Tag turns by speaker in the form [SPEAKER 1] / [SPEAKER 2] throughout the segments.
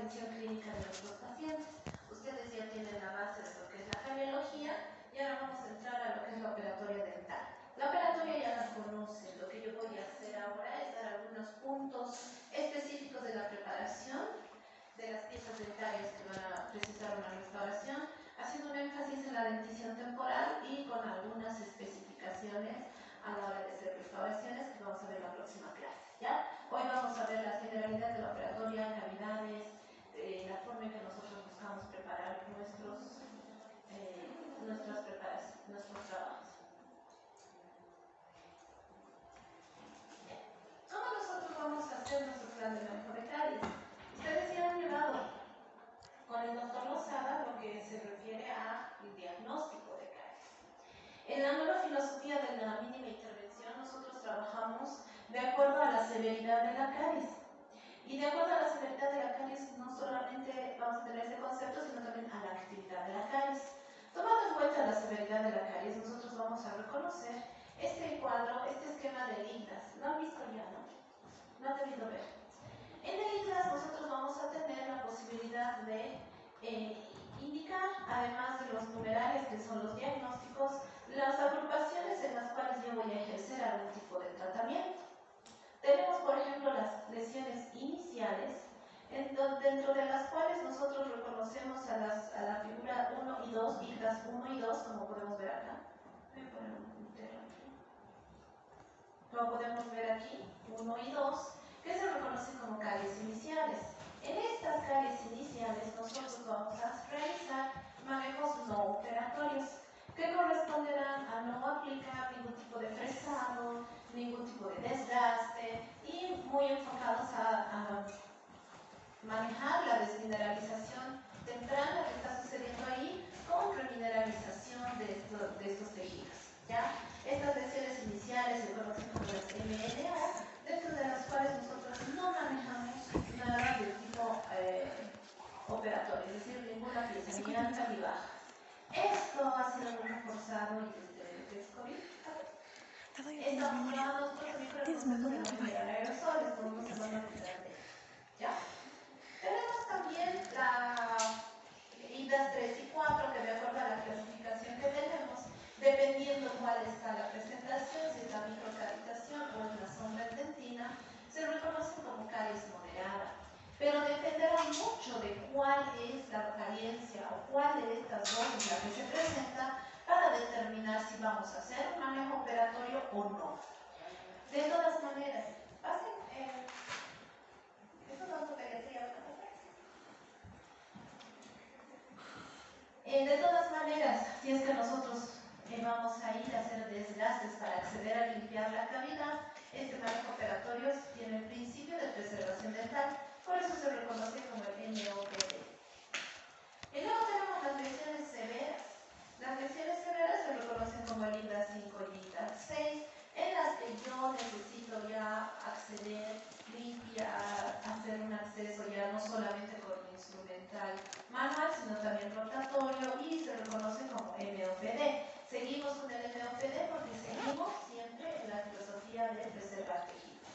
[SPEAKER 1] atención clínica de nuestros pacientes. Ustedes ya tienen la base de lo que es la radiología y ahora vamos a entrar a lo que es la operatoria dental. La operatoria ya la conocen. Lo que yo voy a hacer ahora es dar algunos puntos específicos de la preparación de las piezas dentarias que van a precisar una restauración, haciendo un énfasis en la dentición temporal y con algunas especificaciones a la hora de hacer restauraciones que vamos a ver en la próxima clase. ¿Ya? Hoy vamos a ver la generalidad de la operatoria, cavidades, la forma en que nosotros buscamos preparar nuestros trabajos. ¿Cómo nosotros vamos a hacer nuestro plan de manejo de caries? Ustedes ya han llevado con el doctor Lozada lo que se refiere al diagnóstico de caries. En la nueva filosofía de la mínima intervención nosotros trabajamos de acuerdo a la severidad de la caries. Y de acuerdo a la severidad de la caries no solamente vamos a tener ese concepto, sino también a la actividad de la caries. Tomando en cuenta la severidad de la caries, nosotros vamos a reconocer este cuadro, este esquema de Ligdas. ¿Lo han visto ya, no? ¿Lo han debido ver? En el Ligdas nosotros vamos a tener la posibilidad de indicar, además de los numerales que son los diagnósticos, las agrupaciones en las cuales yo voy a ejercer algún tipo de tratamiento. Tenemos, por ejemplo, las lesiones iniciales, dentro de las cuales nosotros reconocemos a la figura 1 y 2, Ligdas 1 y 2, como podemos ver acá. Voy a poner un puntero aquí. Como podemos ver aquí, 1 y 2, que se reconocen como caries iniciales. En estas caries iniciales nosotros vamos a realizar manejos no operatorios que corresponderán a no aplicar ningún tipo de fresado, ningún tipo de desgaste y muy enfocados a manejar la desmineralización temprana que está sucediendo ahí con remineralización de estos tejidos. ¿Ya? Estas lesiones iniciales se conocen como las MNO, dentro de las cuales nosotros no manejamos nada de tipo operatorio, es decir, ninguna pieza, ni alta ni baja. Esto ha sido muy reforzado y desde que es COVID. Esta forma nosotros también con el concepto de manejar aerosoles, podemos hacer una actividad de ello. ¿Ya? Tenemos también la IDAS 3 y 4, que de acuerdo a la clasificación que tenemos, dependiendo cuál está la presentación, si es la microcavitación o es la sombra dentina, se reconocen como caries moderada. Pero dependerá mucho de cuál es la apariencia o cuál de estas dos es la que se presenta para determinar si vamos a hacer un manejo operatorio o no. De todas maneras, esto no es pediatría, de todas maneras, si es que nosotros vamos a ir a hacer desgastes para acceder a limpiar la cavidad, este manejo operatorio tiene el principio de preservación dental, por eso se reconoce como el MOPD. Y luego tenemos las lesiones severas. Las lesiones severas se reconocen como el INDA 5 y INDA 6, en las que yo necesito ya acceder, limpiar, hacer un acceso ya no solamente con instrumental manual, sino también rotatorio, y se reconoce como MOPD. Seguimos con el MOPD porque seguimos siempre en la filosofía de preservar tejidos.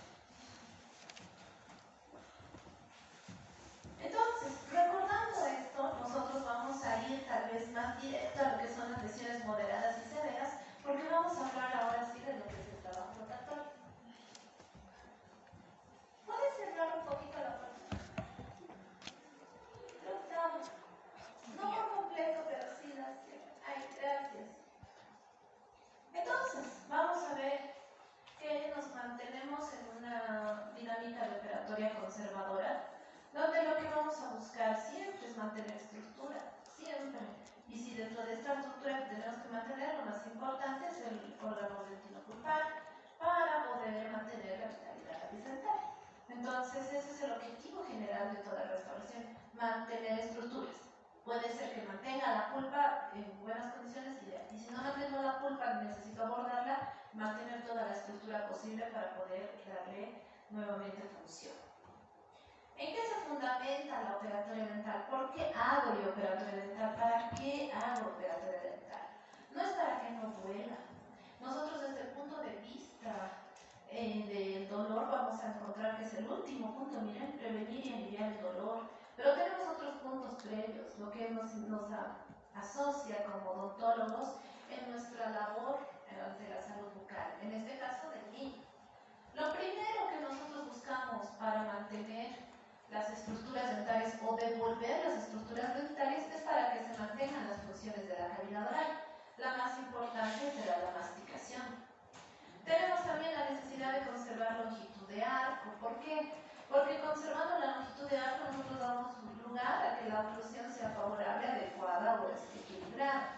[SPEAKER 1] Entonces, recordando esto, nosotros vamos a ir tal vez más directo a lo que son las lesiones moderadas y severas, porque vamos a hablar ahora sí de lo que es el trabajo rotatorio. ¿Puedes cerrar un poquito la puerta? No por completo, pero sí la cierro. Ay, gracias. Entonces, vamos a ver que nos mantenemos en una dinámica de operatoria conservadora, donde lo que vamos a buscar siempre es mantener estructura, siempre. Y si dentro de esta estructura tenemos que mantener, lo más importante es el órgano dentino-pulpar para poder mantener la vitalidad dental. Entonces, ese es el objetivo general de toda restauración, mantener estructuras. Puede ser que mantenga la pulpa en buenas condiciones y si no mantengo la pulpa, necesito abordarla, mantener toda la estructura posible para poder darle nuevamente función. ¿En qué se fundamenta la operatoria dental? ¿Por qué hago yo operatoria dental? ¿Para qué hago operatoria dental? No es para que no duela. Nosotros desde el punto de vista del dolor vamos a encontrar que es el último punto, miren, prevenir y aliviar el dolor. Pero tenemos otros puntos previos, lo que nos asocia como odontólogos en nuestra labor de la salud bucal, en este caso del niño. Lo primero que nosotros buscamos para mantener las estructuras dentales o devolver las estructuras dentales es para que se mantengan las funciones de la cavidad oral. La más importante será la masticación. Tenemos también la necesidad de conservar longitud de arco. ¿Por qué? Porque conservando la longitud de arco nosotros damos lugar a que la oclusión sea favorable, adecuada o equilibrada.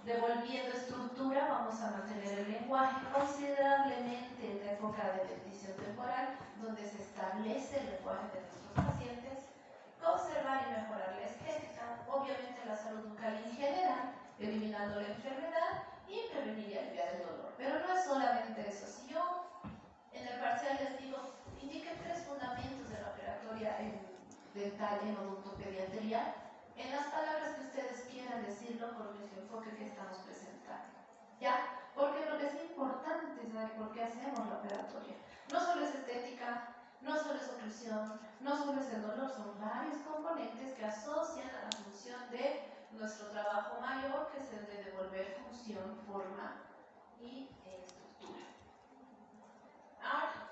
[SPEAKER 1] Devolviendo estructura vamos a mantener el lenguaje considerablemente en la época de dentición temporal, donde se establece el lenguaje de nuestros pacientes, conservar y mejorar la estética, obviamente la salud bucal en general, eliminando la enfermedad y prevenir y aliviar el dolor. Pero no es solamente eso. Si yo en el parcial les digo, indiquen 3 fundamentos de la operatoria dental en odontopediatría, en las palabras que ustedes quieran decirlo con el enfoque que estamos presentando. ¿Ya? Porque lo que es importante saber por qué hacemos la operatoria. No solo es estética, no solo es oclusión, no solo es el dolor, son varios componentes que asocian a la función de nuestro trabajo mayor, que es el de devolver función, forma y estructura. Ahora,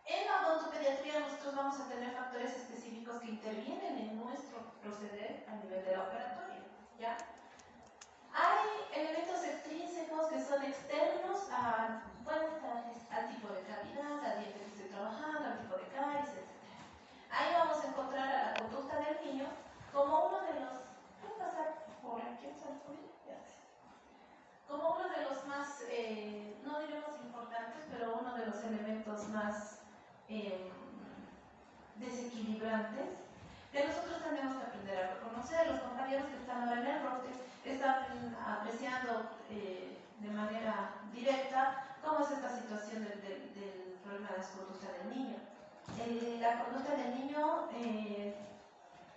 [SPEAKER 1] en la odontopediatría nosotros vamos a tener factores específicos que intervienen en nuestro proceder a nivel de la operatoria, ¿ya? Hay elementos extrínsecos que son externos al tipo de cavidad, al diente que estoy trabajando, al tipo de caries, etc. Ahí vamos a encontrar a la conducta del niño como uno de los... ¿Puedo pasar por aquí? Como uno de los más, no diremos importantes, pero uno de los elementos más desequilibrantes, que nosotros tenemos que aprender a reconocer. Los compañeros que están ahora en el rote están apreciando de manera directa cómo es esta situación del problema de la conducta del niño. La conducta del niño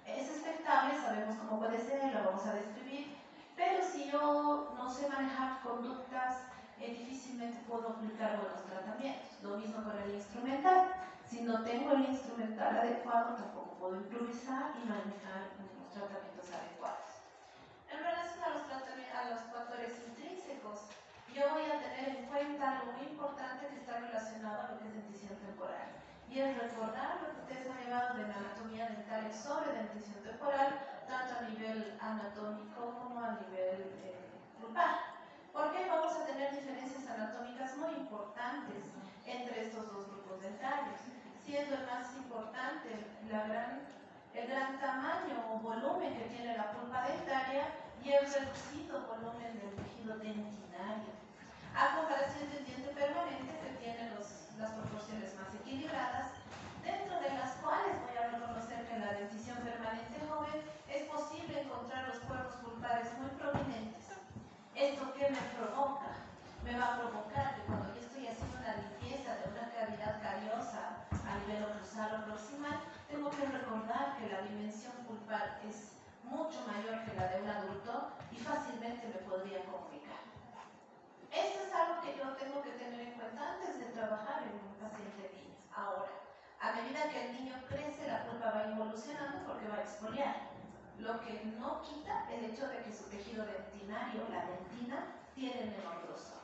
[SPEAKER 1] es expectable, sabemos cómo puede ser, lo vamos a describir, pero si yo no sé manejar conductas, difícilmente puedo aplicar buenos tratamientos. Lo mismo con el instrumental. Si no tengo el instrumental adecuado, tampoco puedo improvisar y manejar unos tratamientos adecuados. En relación a los factores intrínsecos, yo voy a tener en cuenta algo muy importante que está relacionado a lo que es dentición temporal. Y es recordar lo que ustedes han llevado de la anatomía dental sobre dentición temporal, tanto a nivel anatómico como a nivel pulpar. Porque vamos a tener diferencias anatómicas muy importantes entre estos dos grupos dentarios, siendo el más importante el gran tamaño o volumen que tiene la pulpa dentaria y el reducido volumen del tejido dentinario, a comparación del diente permanente que tiene las proporciones más equilibradas, dentro de las cuales voy a reconocer que en la dentición permanente joven es posible encontrar los cuerpos pulpares muy prominentes. ¿Esto qué me provoca? Me va a provocar que cuando yo estoy haciendo una limpieza de una cavidad cariosa a nivel oclusal o proximal, tengo que recordar que la dimensión pulpar es mucho mayor que la de un adulto y fácilmente me podría complicar. Esto es algo que yo tengo que tener en cuenta antes de trabajar en un paciente niño. Ahora, a medida que el niño crece, la pulpa va evolucionando porque va a exfoliar, lo que no quita el hecho de que su tejido dentinario, la dentina, tiene menor grosor.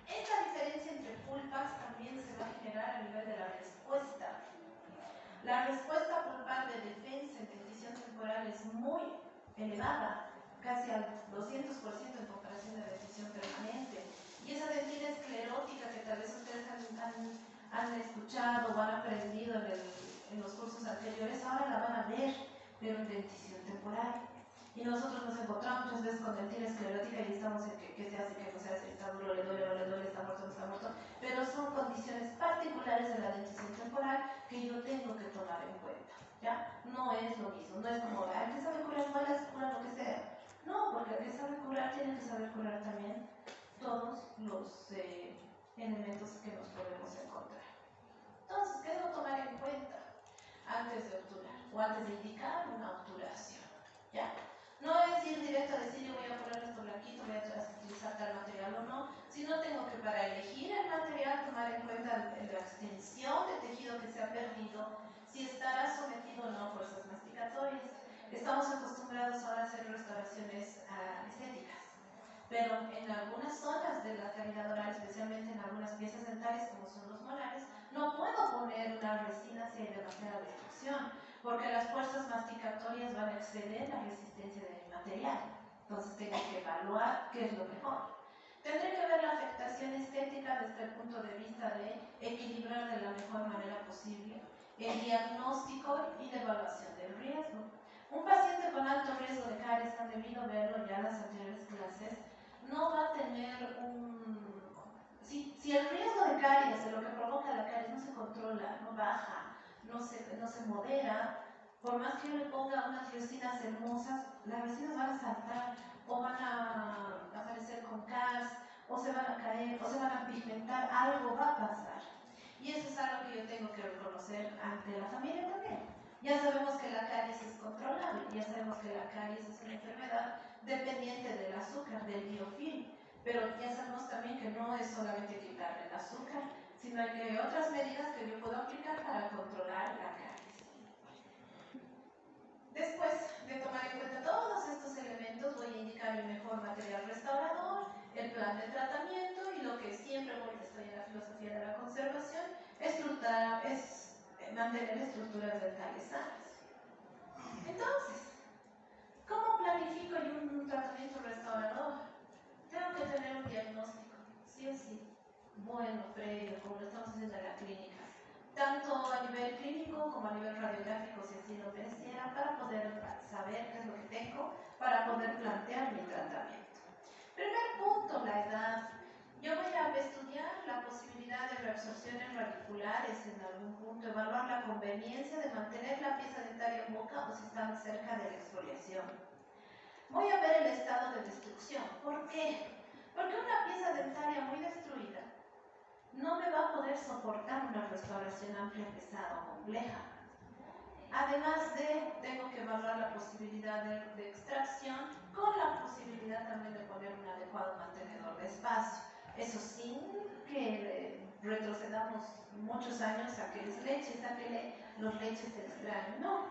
[SPEAKER 1] Esta diferencia entre pulpas también se va a generar a nivel de la respuesta. La respuesta pulpar de defensa en dentición temporal es muy elevada, casi al 200% en comparación de dentición permanente. Y esa dentina esclerótica que tal vez ustedes han escuchado o han aprendido en los cursos anteriores, ahora la van a ver, pero en dentición temporal. Y nosotros nos encontramos muchas veces con dentina esclerótica y estamos en qué se hace, qué no se hace, está duro, le duele, no le duele, está muerto, no está muerto. Pero son condiciones particulares de la dentición temporal que yo tengo que tomar en cuenta. ¿Ya? No es lo mismo, no es como, el que sabe curar malas, cura lo que sea. No, porque el que sabe curar tiene que saber curar también todos los elementos que nos podemos encontrar. Entonces, ¿qué debo tomar en cuenta antes de obturar o antes de indicar una obturación? ¿Ya? No es ir directo a decir yo voy a poner esto blanquito, voy a utilizar tal material o no, sino tengo que para elegir el material tomar en cuenta la extensión de tejido que se ha perdido, si estará sometido o no a fuerzas masticatorias. Estamos acostumbrados ahora a hacer restauraciones estéticas, pero en algunas zonas de la cavidad oral, especialmente en algunas piezas dentales como son los molares, no puedo poner una resina si hay demasiada destrucción, porque las fuerzas masticatorias van a exceder la resistencia de mi material. Entonces tengo que evaluar qué es lo mejor. Tendré que ver la afectación estética desde el punto de vista de equilibrar de la mejor manera posible el diagnóstico y la evaluación del riesgo. Un paciente con alto riesgo de caries, han debido verlo ya en las anteriores clases, no va a tener un... Si el riesgo de caries, de lo que provoca la caries, no se controla, no baja, no se modera, por más que yo le ponga unas resinas hermosas, las resinas van a saltar o van a aparecer con CARS, o se van a caer, o se van a pigmentar, algo va a pasar. Y eso es algo que yo tengo que reconocer ante la familia también. Ya sabemos que la caries es controlable, ya sabemos que la caries es una enfermedad dependiente del azúcar, del biofilm, pero ya sabemos también que no es solamente quitarle el azúcar, sino que hay otras medidas que yo puedo aplicar para controlar la caries. Después de tomar en cuenta todos estos elementos, voy a indicar el mejor material restaurador, el plan de tratamiento y lo que siempre estoy en la filosofía de la conservación, es mantener estructuras dentales sanas. Entonces, ¿cómo planifico yo un tratamiento restaurador? Tengo que tener un diagnóstico, sí o sí, bueno, previo, como lo estamos haciendo en la clínica, tanto a nivel clínico como a nivel radiográfico, si así lo mereciera, para poder saber qué es lo que tengo, para poder plantear mi tratamiento. Primer punto, la edad. Yo voy a estudiar la posibilidad de reabsorciones radiculares en algún punto, evaluar la conveniencia de mantener la pieza dentaria en boca o si están cerca de la exfoliación. Voy a ver el estado de destrucción. ¿Por qué? Porque una pieza dentaria muy destruida no me va a poder soportar una restauración amplia, pesada o compleja. Además tengo que evaluar la posibilidad de extracción con la posibilidad también de poner un adecuado mantenedor de espacio. Eso sin que retrocedamos muchos años a que es leche, los leches se extraen. No,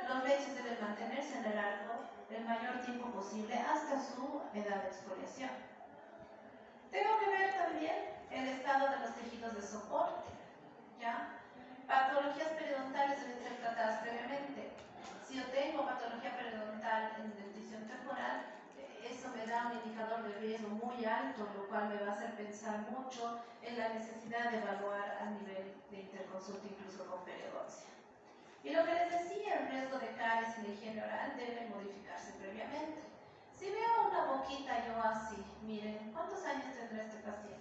[SPEAKER 1] los leches deben mantenerse en el arco el mayor tiempo posible hasta su edad de exfoliación. Tengo que ver también el estado de los tejidos de soporte, ¿ya? Patologías periodontales deben ser tratadas previamente. Si yo tengo patología periodontal en dentición temporal, eso me da un indicador de riesgo muy alto, lo cual me va a hacer pensar mucho en la necesidad de evaluar a nivel de interconsulta, incluso con periodoncia. Y lo que les decía, el riesgo de caries y la higiene oral debe modificarse previamente. Si veo una boquita yo así, miren, ¿cuántos años tendrá este paciente?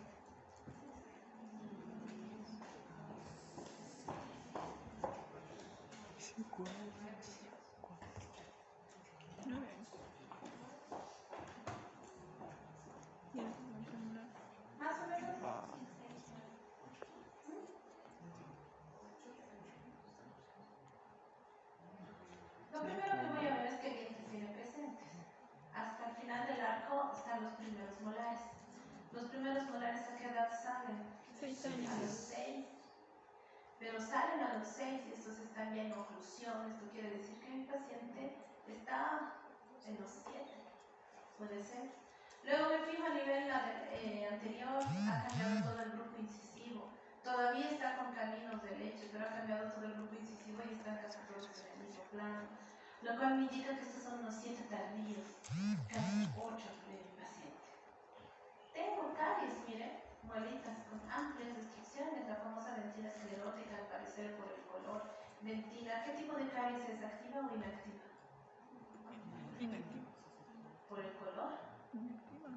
[SPEAKER 1] Más o menos. Lo primero que voy a ver es qué dientes tiene presentes. Hasta el final del arco están los primeros molares. Los primeros molares, ¿a qué edad salen?
[SPEAKER 2] 6 años.
[SPEAKER 1] A los 6. Pero salen a los 6 y estos están ya en oclusión. Esto quiere decir que mi paciente está en los 7. Puede ser. Luego me fijo a nivel anterior, ha cambiado todo el grupo incisivo. Todavía está con caninos de leche, pero ha cambiado todo el grupo incisivo y están casi todos en el mismo plano. Lo cual me indica que estos son unos 7 tardíos, casi 8 de mi paciente. Tengo caries, miren, muelitas con amplias restricciones, la famosa dentina esclerótica al parecer por el color. Dentina, ¿qué tipo de caries es? ¿Activa o inactiva?
[SPEAKER 2] Inactiva.
[SPEAKER 1] ¿Por el color?
[SPEAKER 2] Inactiva.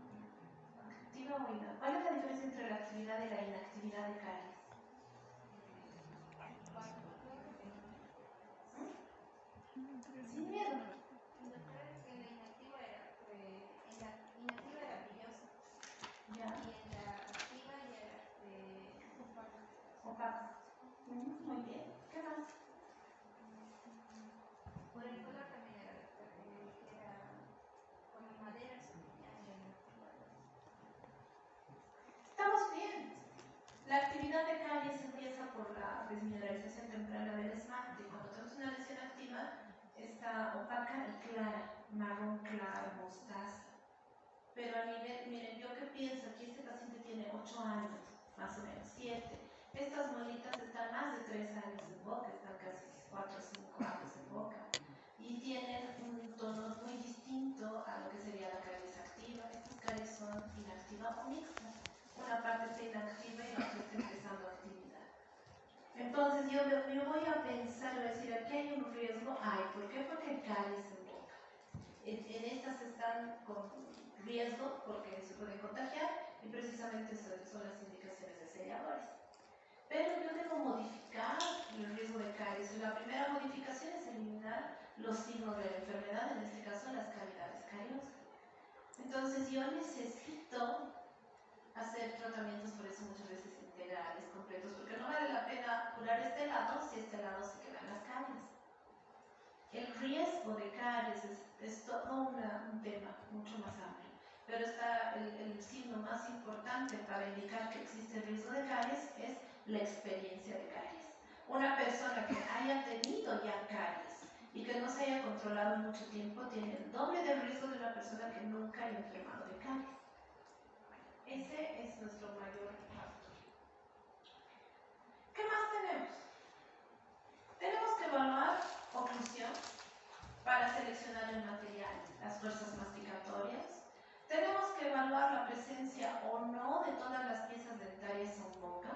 [SPEAKER 1] Activa o inactiva. ¿Cuál es la diferencia entre la actividad y la inactividad de caries? Sin miedo.
[SPEAKER 3] Inactiva era brillosa.
[SPEAKER 1] Ya.
[SPEAKER 3] Y en la activa ya era
[SPEAKER 1] Opaca. Muy bien. ¿Qué más?
[SPEAKER 3] por el color también era como madera.
[SPEAKER 1] Estamos bien. La actividad de caries empieza por la desmineralización temprana del esmalte, está opaca y clara, marrón claro, mostaza. Pero a nivel, miren, yo que pienso que este paciente tiene 8 años, más o menos 7. Estas molitas están más de 3 años en boca, están casi 4 o 5 años en boca. Y tienen un tono muy distinto a lo que sería la caries activa. Estas caries son inactiva o mixta. Una parte está inactiva y la otra está empezando actividad. Entonces yo voy a pensar, voy a decir, aquí hay un riesgo. ¿Por qué? Porque hay caries en boca. En estas están con riesgo porque se pueden contagiar y precisamente son las indicaciones de selladores. Pero yo debo modificar el riesgo de caries. La primera modificación es eliminar los signos de la enfermedad, en este caso las cavidades cariosas. Entonces yo necesito hacer tratamientos, por eso muchas veces integrales, completos, porque no vale la pena curar este lado si este lado se quedan las caries. El riesgo de caries es todo un tema mucho más amplio, pero está el signo más importante para indicar que existe riesgo de caries es la experiencia de caries. Una persona que haya tenido ya caries y que no se haya controlado en mucho tiempo tiene el doble de riesgo de una persona que nunca haya enfermado de caries. Ese es nuestro mayor factor. ¿Qué más tenemos? Tenemos que evaluar oclusión para seleccionar el material, las fuerzas masticatorias. Tenemos que evaluar la presencia o no de todas las piezas dentarias en boca.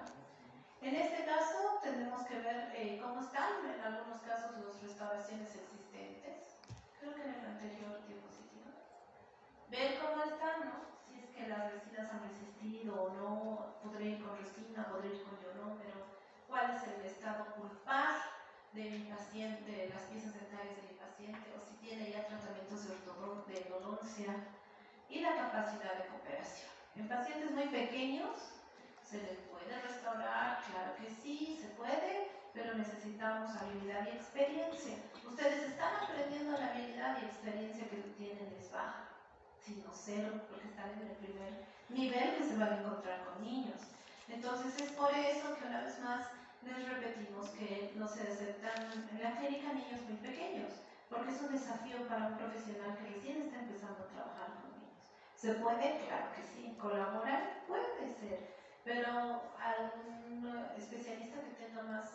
[SPEAKER 1] En este caso tenemos que ver cómo están en algunos casos las restauraciones existentes. Creo que en el anterior diapositivo. Ver cómo están, ¿no? Si es que las resinas han resistido o no, podré ir con resina, podré ir con ionómero, cuál es el estado pulpar de mi paciente, de las piezas dentarias de mi paciente, o si tiene ya tratamientos de endodoncia, y la capacidad de cooperación. En pacientes muy pequeños, ¿se les puede restaurar? Claro que sí, se puede, pero necesitamos habilidad y experiencia. Ustedes están aprendiendo la habilidad y experiencia que tienen es baja, sino cero, porque están en el primer nivel que se van a encontrar con niños. Entonces es por eso que una vez más les repetimos que no se aceptan en la clínica niños muy pequeños, porque es un desafío para un profesional que recién está empezando a trabajar con niños. ¿Se puede? Claro que sí. ¿Colaborar? Puede ser, pero algún especialista que tenga más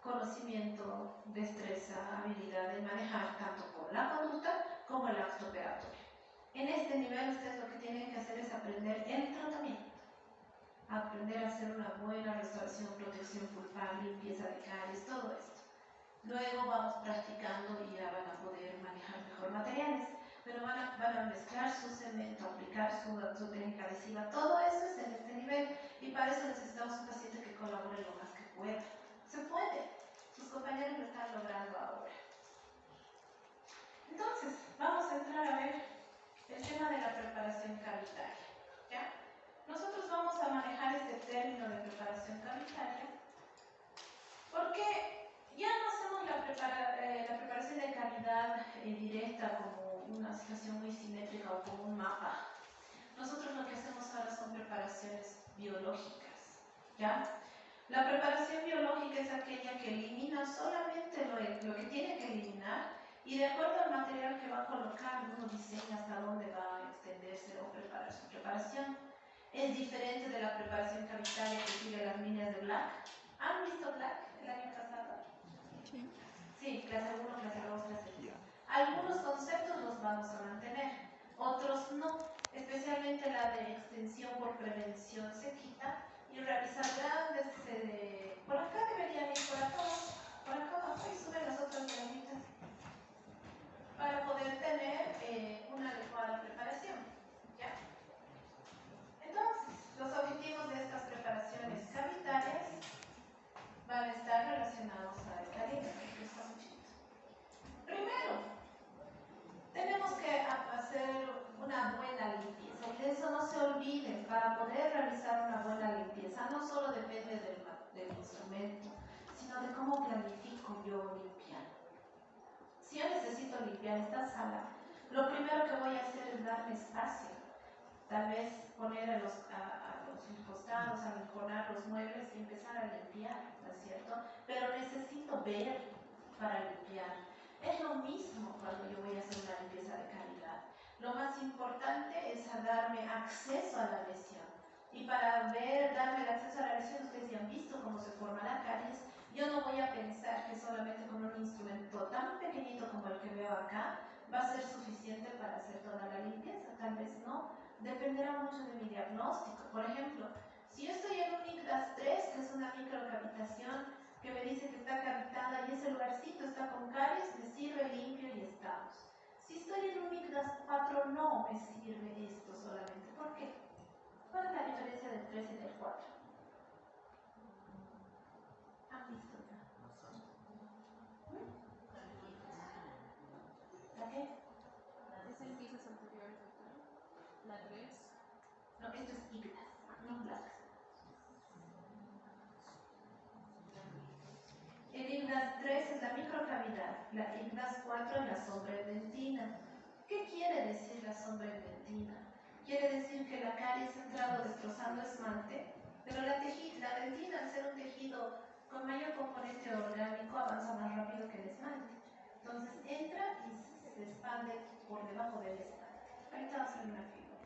[SPEAKER 1] conocimiento, destreza, habilidad de manejar tanto con la conducta como el acto operatorio. En este nivel ustedes lo que tienen que hacer es aprender el tratamiento, aprender a hacer una buena restauración, protección pulpar, limpieza de caries, todo esto. Luego vamos practicando y ya van a poder manejar mejor materiales, pero van a mezclar su cemento, aplicar su técnica adhesiva, todo eso es en este nivel y para eso necesitamos un paciente que colabore lo más que pueda. Se puede, sus compañeros lo están logrando ahora. Entonces, vamos a entrar a ver el tema de la preparación cavitaria, ¿ya? Nosotros vamos a manejar este término de preparación cavitaria porque ya no hacemos la preparación de cavidad directa como una situación muy simétrica o como un mapa. Nosotros lo que hacemos ahora son preparaciones biológicas, ¿ya? La preparación biológica es aquella que elimina solamente lo que tiene que eliminar y de acuerdo al material que va a colocar, uno diseña hasta dónde va a extenderse o preparar su preparación. Es diferente de la preparación cavitaria que sigue las líneas de Black. ¿Han visto Black el año pasado?
[SPEAKER 2] Sí.
[SPEAKER 1] Sí, clase 1, clase 2, clase 3. Algunos conceptos los vamos a mantener, otros no. Especialmente la de extensión por prevención se quita y realizar grandes... por acá deberían ir por acá abajo y suben las otras diagramas para poder tener una adecuada preparación, ¿ya? Entonces, los objetivos de estas preparaciones cavitarias van a estar relacionados a esta línea, que está muy chiquito. Primero, tenemos que hacer una buena limpieza, y de eso no se olviden. Para poder realizar una buena limpieza, no solo depende del instrumento, sino de cómo planifico yo limpiar. Si yo necesito limpiar esta sala, lo primero que voy a hacer es darme espacio. Tal vez poner a los costados, arrinconar los muebles y empezar a limpiar, ¿no es cierto? Pero necesito ver para limpiar. Es lo mismo cuando yo voy a hacer una limpieza de cavidad. Lo más importante es darme acceso a la lesión. Y para darme el acceso a la lesión, ustedes ya han visto cómo se forma la caries. Yo no voy a pensar que solamente con un instrumento tan pequeñito como el que veo acá va a ser suficiente para hacer toda la limpieza. Tal vez no. Dependerá mucho de mi diagnóstico. Por ejemplo, si yo estoy en un ICDAS 3, que es una microcavitación que me dice que está cavitada y ese lugarcito está con caries, me sirve limpio y estamos. Si estoy en un ICDAS 4, no me sirve esto solamente. ¿Por qué? ¿Cuál es la diferencia del 3 y del 4? ¿Han visto ya? ¿La qué?
[SPEAKER 2] ¿Es el pisos anteriores, doctora? La 3.
[SPEAKER 1] No, esto es ICDAS, ICDAS. El ICDAS 3 es la microcavidad, la ICDAS 4 es la sombredentina. ¿Qué quiere decir la sombredentina? Quiere decir que la caries ha entrado destrozando esmalte, pero la dentina, al ser un tejido con mayor componente orgánico, avanza más rápido que el esmalte. Entonces entra y se expande por debajo del esmalte. Ahorita vamos a hacer una figura.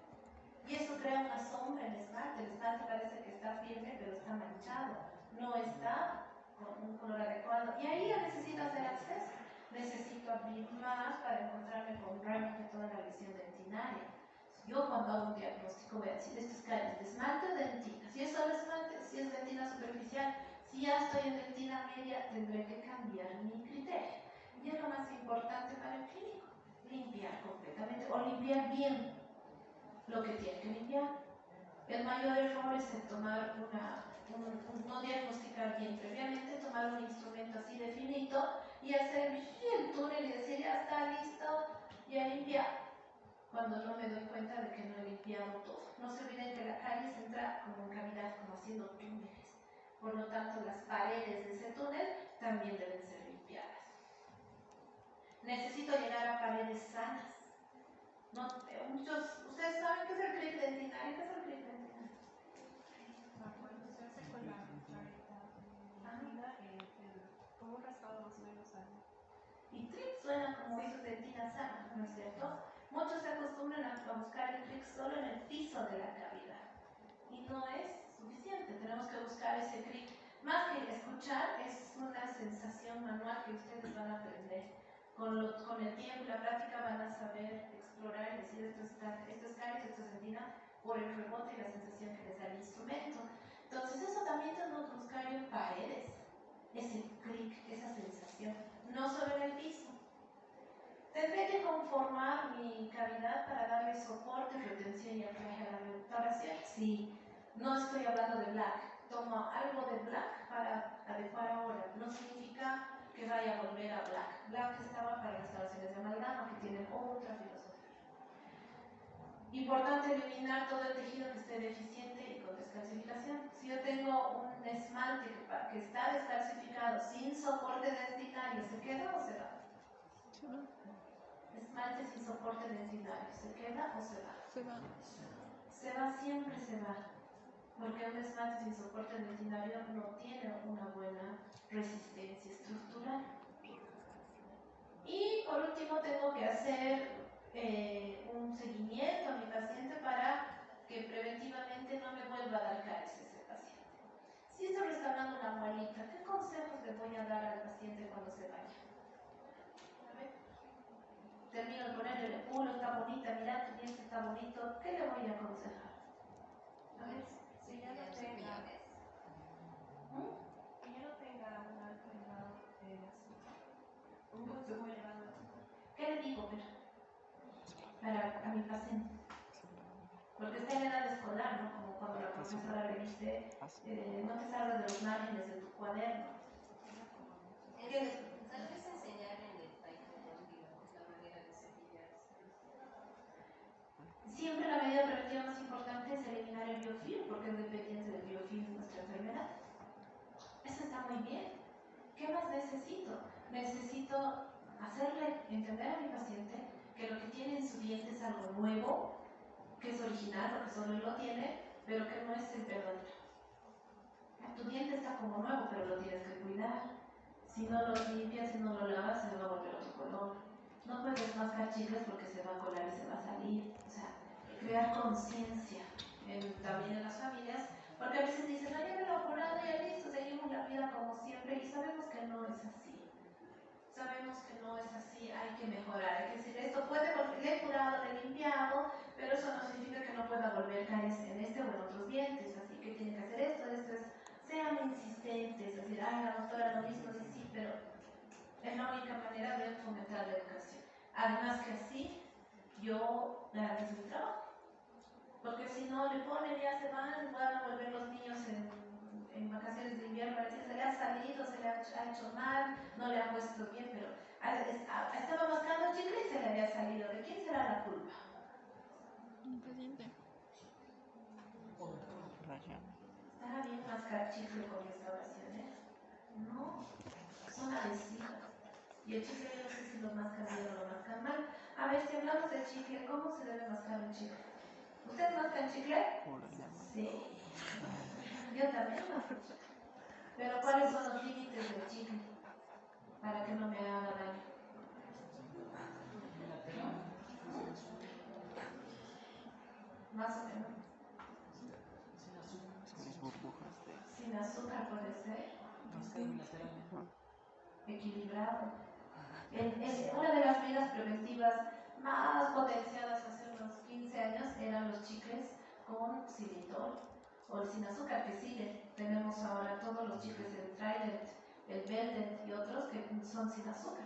[SPEAKER 1] Y eso crea una sombra en el esmalte parece que está firme, pero está manchado. No está con un color adecuado. Y ahí ya necesito hacer acceso. Necesito abrir más para encontrarme con realmente toda la lesión dentinaria. Yo cuando hago un diagnóstico voy a decir, esto es caries de esmalte o dentina. Si es solo esmalte, si es dentina superficial, si ya estoy en dentina media, tendré que cambiar mi criterio. Y es lo más importante para el clínico, limpiar completamente o limpiar bien lo que tiene que limpiar. El mayor error es el tomar no diagnosticar bien previamente, tomar un instrumento así de finito y hacer el túnel y decir ya está listo, ya limpiado, cuando no me doy cuenta de que no he limpiado todo. No se olviden que la caries entra como en cavidad, como haciendo túneles. Por lo tanto, las paredes de ese túnel también deben ser limpiadas. Necesito llegar a paredes sanas. Ustedes saben qué es el clic dentinario. ¿Qué es el clic dentinario?
[SPEAKER 2] Cuando se hace con la cucharita como un raspado más o menos al...
[SPEAKER 1] Y clic suena como eso de dentina sana, ¿no es cierto? Muchos se acostumbran a buscar el clic solo en el piso de la cavidad. Y no es suficiente, tenemos que buscar ese clic. Más que escuchar, es una sensación manual que ustedes van a aprender. Con el tiempo y la práctica van a saber explorar y decir esto es caries, esto es dentina, por el rebote y la sensación que les da el instrumento. Entonces eso también tenemos que buscar en paredes, ese clic, esa sensación, no solo en el piso. Tendré que conformar mi cavidad para darle soporte, retención y anclaje a la restauración. Sí, no estoy hablando de black. Tomo algo de black para adecuar ahora. No significa que vaya a volver a black. Black estaba para restauraciones de amalgama que tienen otra filosofía. Importante eliminar todo el tejido que esté deficiente y con descalcificación. Si yo tengo un esmalte que está descalcificado sin soporte dentinario, ¿se queda o se va? Esmalte sin soporte dentinario, ¿se queda o se va?
[SPEAKER 2] Se va.
[SPEAKER 1] Se va, siempre se va. Porque un esmalte sin soporte dentinario no tiene una buena resistencia estructural. Y por último tengo que hacer un seguimiento a mi paciente para que preventivamente no me vuelva a dar caries ese paciente. Si estoy restaurando una muelita, ¿qué consejos le voy a dar al paciente cuando se vaya? A ver. Termino de ponerle el culo, está bonita, mira, tu diente está bonito, ¿qué le voy a aconsejar? A ver.
[SPEAKER 3] Si ya no tenga, que ya no tenga un alto grado de azúcar, un consumo elevado de azúcar.
[SPEAKER 1] ¿Qué le digo, a mi paciente? Porque está en edad escolar, ¿no? Como cuando la profesora le dice, no te salgas de los márgenes de tu cuaderno.
[SPEAKER 4] Tal vez enseñar en el taekwondo, digamos, la manera de cepillarse.
[SPEAKER 1] Siempre la medida preventiva más importante es eliminar el biofilm, porque es dependiente del biofilm de nuestra enfermedad. Eso está muy bien. ¿Qué más necesito? Necesito hacerle entender a mi paciente que lo que tiene en su diente es algo nuevo, que es original, porque solo él lo tiene, pero que no es el verdadero. Tu diente está como nuevo, pero lo tienes que cuidar. Si no lo limpias, si no lo lavas, se va a volver otro color. No puedes mascar chicles porque se va a colar y se va a salir. O sea, crear conciencia también en las familias, porque a veces dicen, no, ya me lo he curado, ya listo, seguimos la vida como siempre, y sabemos que no es así. Sabemos que no es así, hay que mejorar, hay que decir, esto puede volver, le he curado, le he limpiado, pero eso no significa que no pueda volver a caer en este o en otros dientes, así que tiene que hacer esto es, sean insistentes, es decir, ay, la doctora lo mismo, sí, pero es la única manera de fomentar la educación. Además que así, yo garantizo mi trabajo, porque si no le ponen, ya se van a volver los niños en vacaciones de invierno, parece que se le ha salido, se le ha hecho mal, no le han puesto bien, pero estaba mascando chicle y se le había salido. ¿De quién será la culpa?
[SPEAKER 2] Un paciente.
[SPEAKER 1] ¿Estará bien mascar chicle con restauraciones? No, son adhesivos. Y el chicle yo no sé si lo mascan bien o lo mascan mal. A ver, si hablamos de chicle, ¿cómo se debe mascar un chicle? ¿Ustedes mascan chicle? Sí. Yo también masco chicle. Pero ¿cuáles son los límites del chicle? Para que no me haga daño. Más o menos. Sin azúcar puede ser. Equilibrado. Una de las medidas preventivas más potenciadas hace unos 15 años eran los chicles con xilitol o el sin azúcar que sigue. Tenemos ahora todos los chicles, el Trident, el Veldet y otros que son sin azúcar,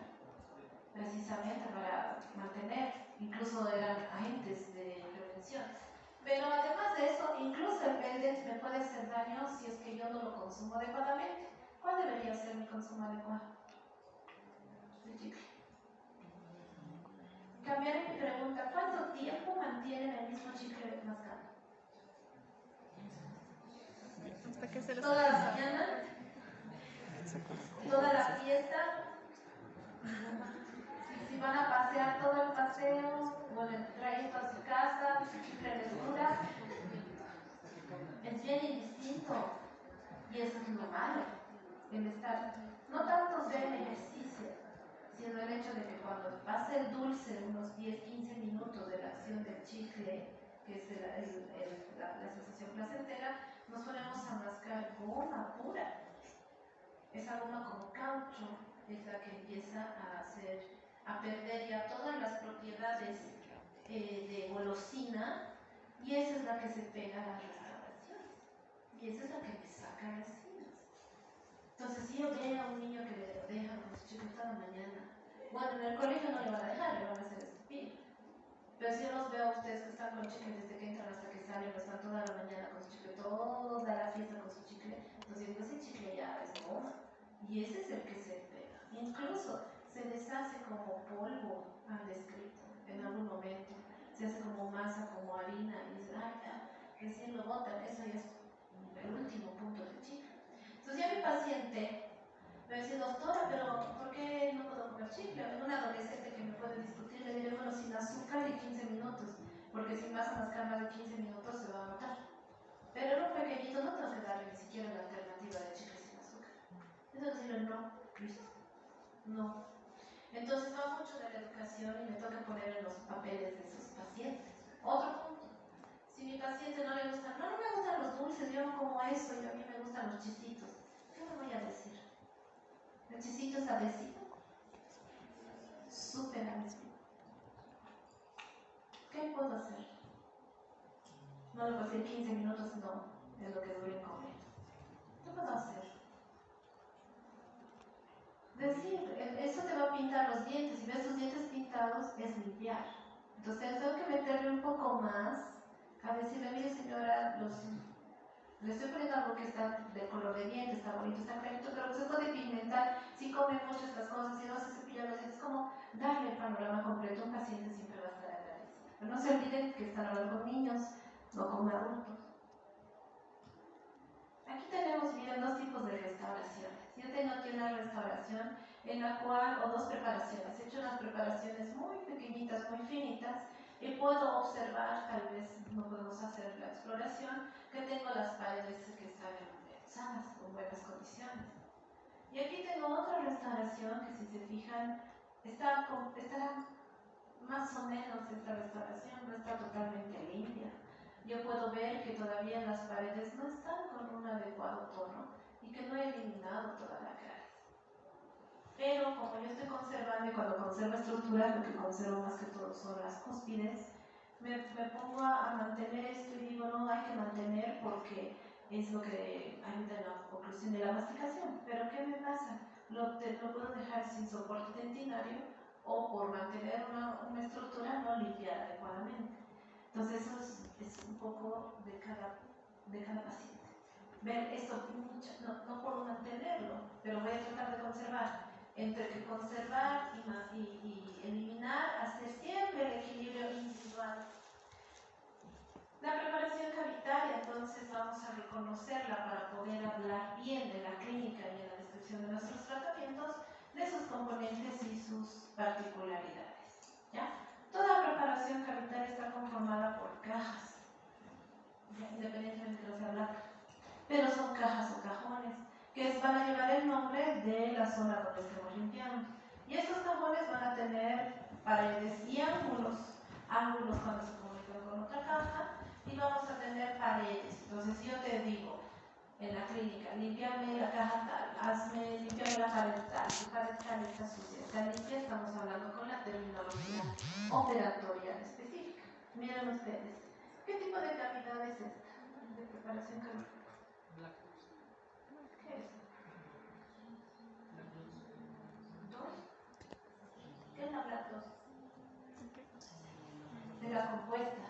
[SPEAKER 1] precisamente para mantener, incluso eran agentes de prevención. Pero además de eso, incluso el Veldet me puede hacer daño si es que yo no lo consumo adecuadamente. ¿Cuál debería ser mi consumo adecuado? El chicle. Cambiaré mi pregunta, ¿cuánto tiempo mantienen el mismo chicle mascado?
[SPEAKER 2] Hasta que se les
[SPEAKER 1] ¿Toda la mañana? ¿Toda la fiesta? Si van a pasear todo el paseo o en el trayecto a su casa, su chicle les dura. Es bien indistinto. Y eso es lo malo, el estar, no tanto ser el ejercicio, sino el hecho de que cuando pase el dulce, unos 10-15 minutos de la acción del chicle, que es la sensación placentera, nos ponemos a mascar goma pura. Esa goma como caucho es la que empieza a perder ya todas las propiedades de golosina, y esa es la que se pega a las restauraciones. Y esa es la que me saca resinas. Entonces, si yo veo a un niño que le deja con su chicle toda la mañana, bueno, en el colegio no le van a dejar, le van a hacer escupir. Pero si yo los veo a ustedes que están con chicle desde que entran hasta que salen, están toda la mañana con su chicle, toda la fiesta con su chicle, entonces digo, ese chicle ya es goma. Y ese es el que se pega. Incluso se deshace como polvo, han descrito en algún momento. Se hace como masa, como harina, y dicen, ay, ya, recién lo botan, eso ya es el último punto del chicle. Entonces ya mi paciente me dice, doctora, pero ¿por qué no puedo comer chicle? Un adolescente que me puede discutir, le diré, bueno, sin azúcar y 15 minutos, porque si vas a mascar más de 15 minutos se va a matar. Pero en un pequeñito no tengo que darle ni siquiera la alternativa de chicle sin azúcar. Tengo que decirle, no, listo, no. Entonces va mucho de la educación y me toca poner en los papeles de sus pacientes. Otro punto. Si mi paciente no le gusta, no me gustan los dulces, yo no como eso, y a mí me gustan los chisitos, ¿qué me voy a decir? ¿El chisito es adhesivo? Súper adhesivo. ¿Qué puedo hacer? No le puedo decir 15 minutos, no, es lo que dure en comer. ¿Qué puedo hacer? Decir, eso te va a pintar los dientes, si ves tus dientes pintados, es limpiar. Entonces tengo que meterle un poco más a decirle, mire señora, le estoy poniendo algo que está de color de diente, está bonito, está clarito, pero se puede pigmentar si come mucho estas cosas, si no se cepilla los dientes, es como darle el panorama completo. Un paciente siempre va a estar agradecido. Pero no se olviden que están hablando con niños, no con adultos. Aquí tenemos, miren, dos tipos de restauraciones. Yo tengo aquí una restauración en la cual, o dos preparaciones, he hecho unas preparaciones muy pequeñitas, muy finitas, y puedo observar, tal vez no podemos hacer la exploración, que tengo las paredes que están sanas, con buenas condiciones. Y aquí tengo otra restauración que, si se fijan, estará más o menos esta restauración, no está totalmente limpia. Yo puedo ver que todavía las paredes no están con un adecuado tono y que no he eliminado toda la cara. Pero como yo estoy conservando, y cuando conservo estructuras, lo que conservo más que todo son las cúspides, me pongo a mantener esto y digo, no, hay que mantener porque es lo que ayuda en la oclusión de la masticación. Pero ¿qué me pasa? Lo puedo dejar sin soporte dentinario, o por mantener una estructura no limpiar adecuadamente. Entonces eso es un poco de cada paciente. Ver esto, no por mantenerlo, pero voy a tratar de conservar. Entre que conservar y eliminar, hacer siempre el equilibrio individual. La preparación cavitaria, entonces vamos a reconocerla para poder hablar bien de la clínica y en la descripción de nuestros tratamientos, de sus componentes y sus particularidades. ¿Ya? Toda preparación cavitaria está conformada por cajas, independientemente de que no sea blanca, pero son cajas o cajones que van a llevar el nombre de la zona donde estemos limpiando. Y estos cajones van a tener paredes y ángulos cuando se comunican con otra caja, y vamos a tener paredes. Entonces, si yo te digo en la clínica, límpiame la caja tal, límpiame la pared tal, tu pared tal está sucia, está limpia, estamos hablando con la terminología operatoria específica. Miren ustedes, ¿qué tipo de cavidad es esta de preparación cavitaria? ¿Qué es? ¿Dos? ¿Qué es la Black 2? De la compuesta,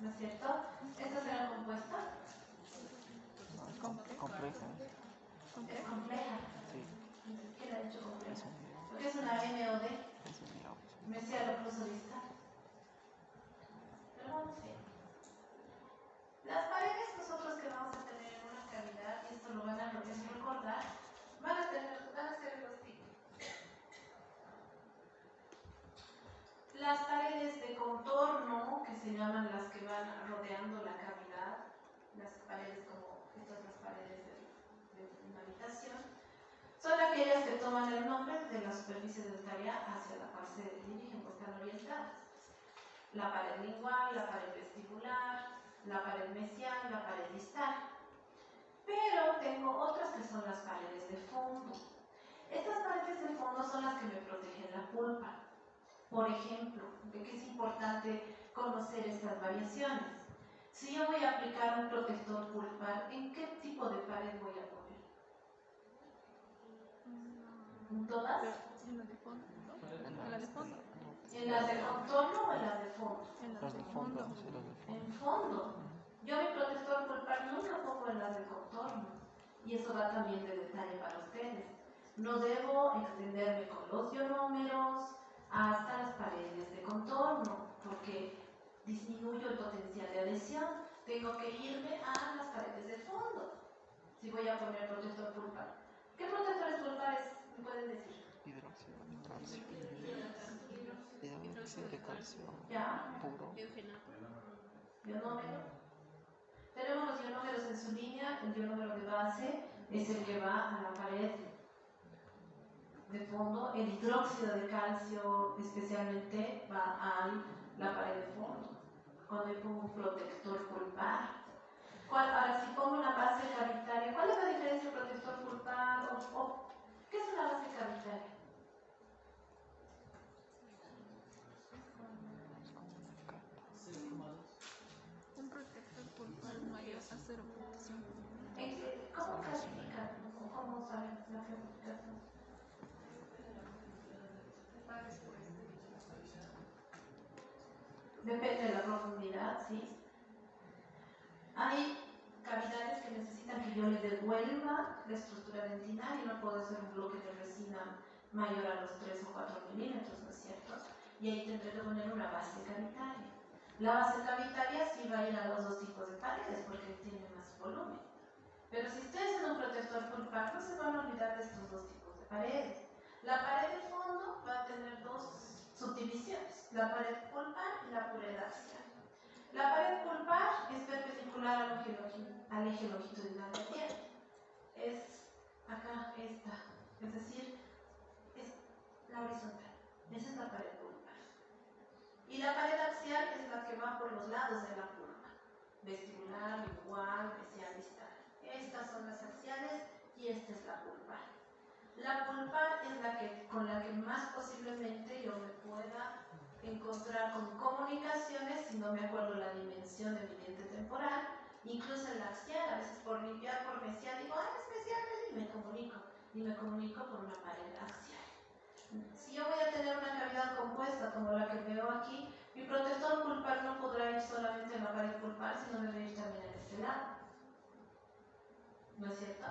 [SPEAKER 1] ¿no es cierto? ¿Esta será compuesta?
[SPEAKER 5] Compleja.
[SPEAKER 1] Es compleja.
[SPEAKER 5] Sí.
[SPEAKER 1] ¿Quién ha dicho compleja? ¿Lo que es una M o D? Me sea lo incluso vista. Pero vamos bien. Las paredes nosotros que vamos a tener en una cavidad, y esto lo van a recordar, van a ser los tipos. Las paredes de contorno, que se llaman las que van rodeando la cavidad, las paredes como estas, las paredes de una habitación, son aquellas que toman el nombre de la superficie dentaria hacia la cual se dirigen, pues están orientadas. La pared lingual, la pared vestibular, la pared mesial, la pared distal. Pero tengo otras que son las paredes de fondo. Estas paredes de fondo son las que me protegen la pulpa. Por ejemplo, de que es importante conocer estas variaciones. Si yo voy a aplicar un protector pulpar, ¿en qué tipo de pared voy a poner? ¿En todas?
[SPEAKER 2] En la de fondo, ¿no? En la de fondo.
[SPEAKER 1] ¿En las de contorno o en las de fondo?
[SPEAKER 2] En las de fondo.
[SPEAKER 1] En fondo. Yo mi protector pulpar nunca pongo en las de contorno. Y eso va también de detalle para ustedes. No debo extenderme con los ionómeros hasta las paredes de contorno, porque disminuyo el potencial de adhesión. Tengo que irme a las paredes de fondo si voy a poner protector pulpar. ¿Qué protectores pulpares me pueden decir?
[SPEAKER 5] Hidróxido de calcio.
[SPEAKER 1] ¿Ya?
[SPEAKER 5] Puro.
[SPEAKER 1] Ionómero. Tenemos los ionómeros en su línea. El ionómero de base es el que va a la pared de fondo. El hidróxido de calcio especialmente va a la pared de fondo. Cuando yo pongo un protector pulpar. Ahora, si pongo una base cavitaria, ¿cuál es la diferencia entre protector pulpar o qué es una base cavitaria?
[SPEAKER 2] Un protector pulpar mayor a 0.5.
[SPEAKER 1] ¿Cómo clasifican? ¿Cómo saben la clasificación? Depende de la profundidad, ¿sí? Hay cavidades que necesitan que yo le devuelva la estructura dentina, y no puedo hacer un bloque de resina mayor a los 3 o 4 milímetros, ¿no es cierto? Y ahí tendré que poner una base cavitaria. La base cavitaria sí va a ir a los dos tipos de paredes porque tiene más volumen. Pero si ustedes hacen un protector pulpar, no se van a olvidar de estos dos tipos de paredes. La pared de fondo va a tener dos subdivisiones, la pared pulpar y la pared axial. La pared pulpar es perpendicular al eje longitudinal del diente. Es acá esta, es decir, es la horizontal, esa es la pared pulpar. Y la pared axial es la que va por los lados de la pulpa, vestibular, lingual, mesial, distal. Estas son las axiales y esta es la pulpar. La pulpar es la que, con la que más posiblemente yo me pueda encontrar con comunicaciones si no me acuerdo la dimensión de mi diente temporal. Incluso en la axial, a veces por limpiar por mesial, digo, es mesial, y me comunico por una pared axial. Si yo voy a tener una cavidad compuesta como la que veo aquí, mi protector pulpar no podrá ir solamente en la pared pulpar, sino debe ir también en este lado. ¿No es cierto?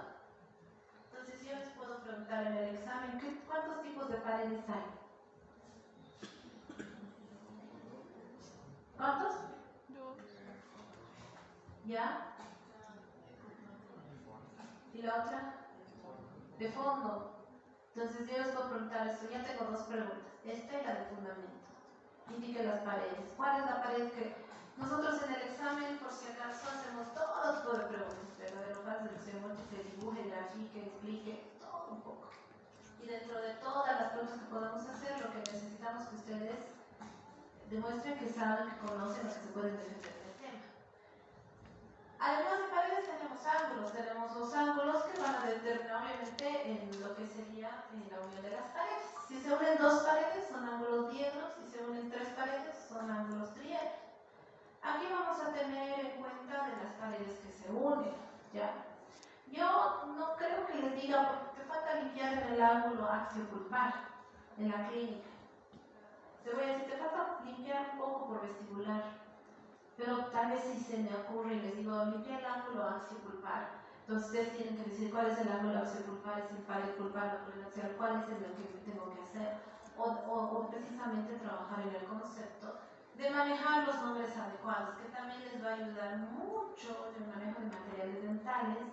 [SPEAKER 1] Entonces yo les puedo preguntar en el examen, ¿cuántos tipos de paredes hay? ¿Cuántos?
[SPEAKER 2] Dos.
[SPEAKER 1] ¿Ya? ¿Y la otra? De fondo. Entonces yo les puedo preguntar esto, ya tengo dos preguntas. Esta y la de fundamento. Indique las paredes. ¿Cuál es la pared que nosotros en el examen, por si acaso, hacemos todo tipo de preguntas? Pero de lo fácil que se muestre, se dibuje, grafique, explique, todo un poco. Y dentro de todas las preguntas que podemos hacer, lo que necesitamos que ustedes demuestren que saben, que conocen, que se pueden defender del tema. Además de paredes tenemos los ángulos que van a determinar obviamente en lo que sería en la unión de las paredes. Si se unen dos paredes son ángulos diedros, si se unen tres paredes son ángulos triedros. Aquí vamos a tener en cuenta de las paredes que se unen, ¿ya? Yo no creo que les diga, porque te falta limpiar en el ángulo axio-pulpar, en la clínica. Te voy a decir, te falta limpiar un poco por vestibular, pero tal vez si se me ocurre y les digo, limpia el ángulo axio-pulpar. Entonces ustedes tienen que decir cuál es el ángulo axio-pulpar, es el pared pulpar, la pared axial, cuál es el que tengo que hacer. O precisamente trabajar en el concepto de manejar los nombres adecuados, que también les va a ayudar mucho en el manejo de materiales dentales,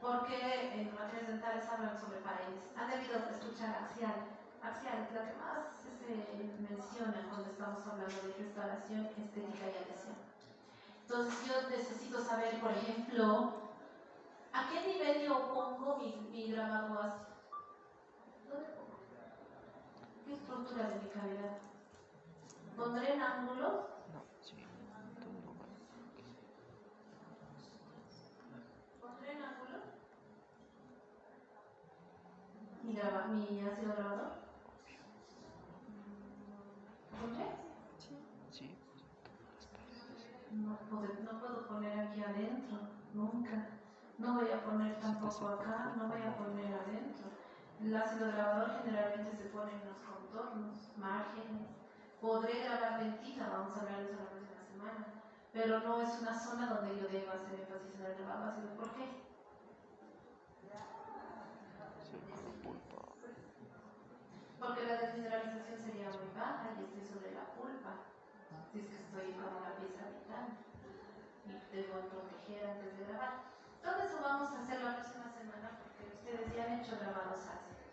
[SPEAKER 1] porque en materiales dentales hablan sobre paredes. Han debido escuchar axial. Axial es la que más se menciona cuando estamos hablando de restauración estética y adhesión. Entonces yo necesito saber, por ejemplo, ¿a qué nivel yo pongo mi grabado ácido? ¿Dónde pongo? ¿Qué estructura de mi cavidad? ¿Pondré en ángulos?
[SPEAKER 5] No, sí, todo lugar.
[SPEAKER 1] ¿Pondré en ángulos? ¿Mi ácido grabador? ¿Pondré?
[SPEAKER 5] Sí,
[SPEAKER 1] No puedo poner aquí adentro, nunca. No voy a poner tampoco acá, no voy a poner adentro. El ácido grabador generalmente se pone en los contornos, márgenes. Podré grabar dentina, vamos a hablar de eso la próxima semana, pero no es una zona donde yo deba hacer énfasis en el grabado ácido. ¿Por qué?
[SPEAKER 5] sí, la pulpa.
[SPEAKER 1] Porque la desmineralización sería muy baja y estoy sobre la pulpa. Si es que estoy con una pieza vital y debo proteger antes de grabar. Todo eso vamos a hacer la próxima semana porque ustedes ya han hecho grabados ácidos.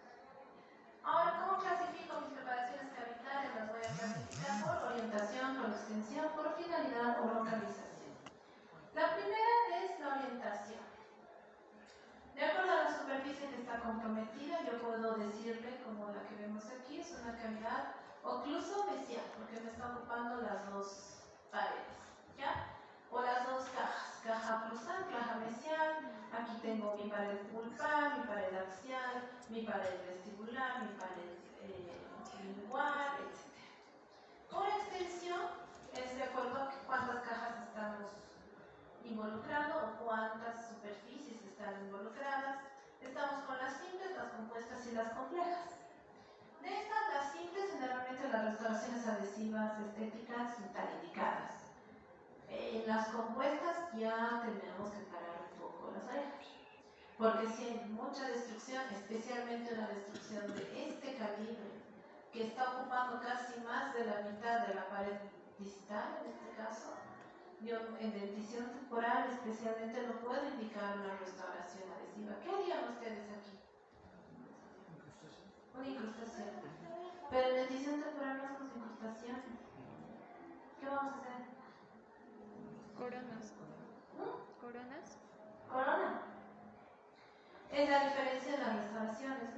[SPEAKER 1] Ahora, ¿cómo clasifico mis preparaciones cavitarias? Las voy a clasificar por orientación, por extensión, por finalidad o localización. La primera es la orientación. De acuerdo a la superficie que está comprometida, yo puedo decirle, como la que vemos aquí, es una cavidad ocluso mesial, porque me está ocupando las dos paredes, ¿ya? O las dos cajas, caja plusal, caja mesial. Aquí tengo mi pared pulpar, mi pared axial, mi pared vestibular, mi pared lingual, etc. Por extensión, es de acuerdo a cuántas cajas estamos involucrando o cuántas superficies están involucradas. Estamos con las simples, las compuestas y las complejas. De estas, las simples, generalmente las restauraciones adhesivas estéticas están indicadas. En las compuestas ya tenemos que parar un poco las orejas, porque si hay mucha destrucción, especialmente una destrucción de este calibre, que está ocupando casi más de la mitad de la pared distal, en este caso, yo en dentición temporal especialmente no puedo indicar una restauración adhesiva. ¿Qué harían ustedes aquí? Una incrustación. Pero en dentición temporal no hacemos incrustación. ¿Qué vamos a hacer?
[SPEAKER 2] Coronas.
[SPEAKER 1] ¿Mm?
[SPEAKER 2] Coronas.
[SPEAKER 1] Corona. Es la diferencia en las restauraciones.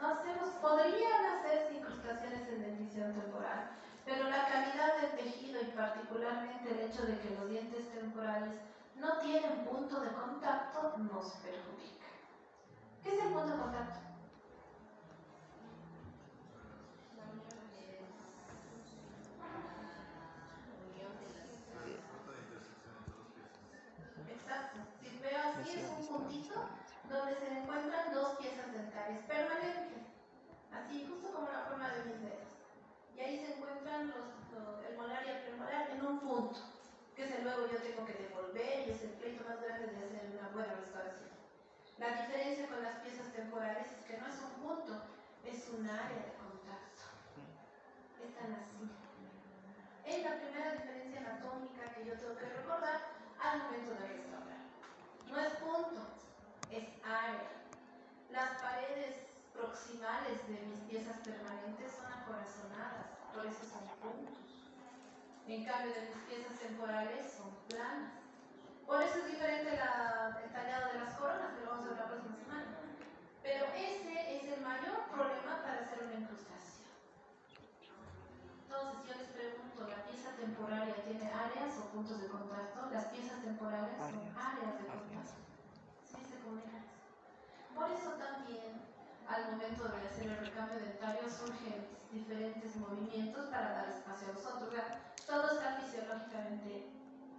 [SPEAKER 1] Podrían hacerse incrustaciones en dentición temporal, pero la calidad del tejido y particularmente el hecho de que los dientes temporales no tienen punto de contacto nos perjudica. ¿Qué es el punto de contacto? Exacto. Si veo así, es un puntito donde se encuentran dos piezas dentales permanentes, así justo como la forma de mis dedos. Y ahí se encuentran el molar y el premolar en un punto, que es el luego yo tengo que devolver y es el pleito más grande de hacer una buena restauración. La diferencia con las piezas temporales es que no es un punto, es un área de contacto. Están así. Es la primera diferencia anatómica que yo tengo que recordar al momento de restaurar. No es punto, es área. Las paredes proximales de mis piezas permanentes son acorazonadas, por eso son puntos. En cambio, de mis piezas temporales son planas. Por eso es diferente el tallado de las coronas, que lo vamos a ver la próxima semana. Pero ese es el mayor problema para hacer una incrustación. Entonces, yo les pregunto, ¿la pieza temporaria tiene áreas o puntos de contacto? Las piezas temporales son áreas de contacto. ¿Sí se comunican? Por eso también, al momento de hacer el recambio dentario, surgen diferentes movimientos para dar espacio a los otros. Todo está fisiológicamente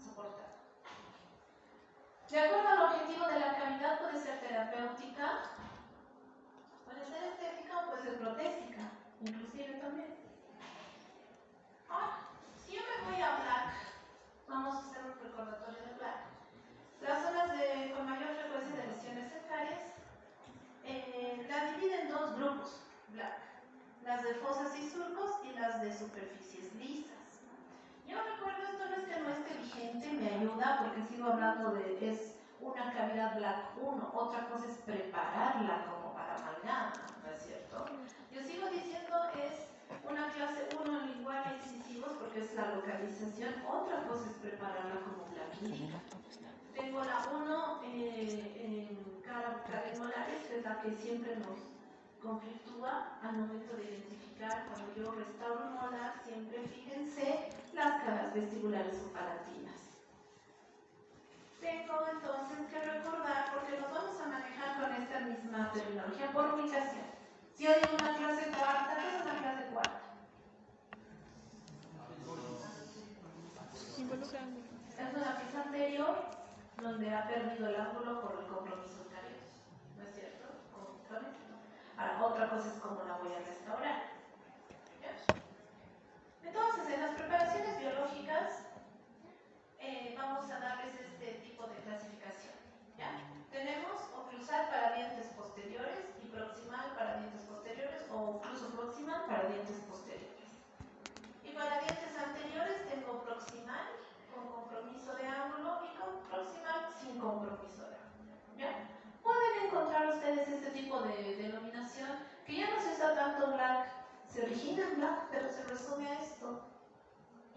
[SPEAKER 1] soportado. De acuerdo al objetivo de la cavidad, puede ser terapéutica, puede ser estética o puede ser protésica, inclusive también. Ahora, si yo me voy a Black, vamos a hacer un recordatorio de Black. Las zonas con mayor frecuencia de lesiones secarias la divide en dos grupos, Black. Las de fosas y surcos y las de superficies lisas. Yo recuerdo, esto no es que no esté vigente, me ayuda porque sigo hablando es una cavidad Black 1, otra cosa es prepararla como para mañana, ¿no es cierto? Yo sigo diciendo es una clase 1 en lenguaje incisivos porque es la localización, otra cosa es prepararla como Black indica. Tengo la 1 en cara molares, que es la que siempre nos conflictúa al momento de identificar. Cuando yo restauro un molar, siempre fíjense las caras vestibulares o palatinas. Tengo entonces que recordar, porque nos vamos a manejar con esta misma terminología por ubicación. Si yo digo una clase cuarta, ¿qué es una clase cuarta? Es una pieza anterior donde ha perdido el ángulo por el compromiso carioso, ¿no es cierto? Ahora, otra cosa es cómo la voy a restaurar. ¿Ya? Entonces, en las preparaciones biológicas vamos a darles este tipo de clasificación. ¿Ya? Tenemos oclusal para dientes posteriores y proximal para dientes posteriores o ocluso proximal para dientes posteriores. Y para dientes anteriores tengo proximal con compromiso de ángulo y con proximal sin compromiso de ángulo. ¿Ya? Pueden encontrar ustedes este tipo de denominación que ya no se usa tanto Black, se origina en Black, pero se resume a esto.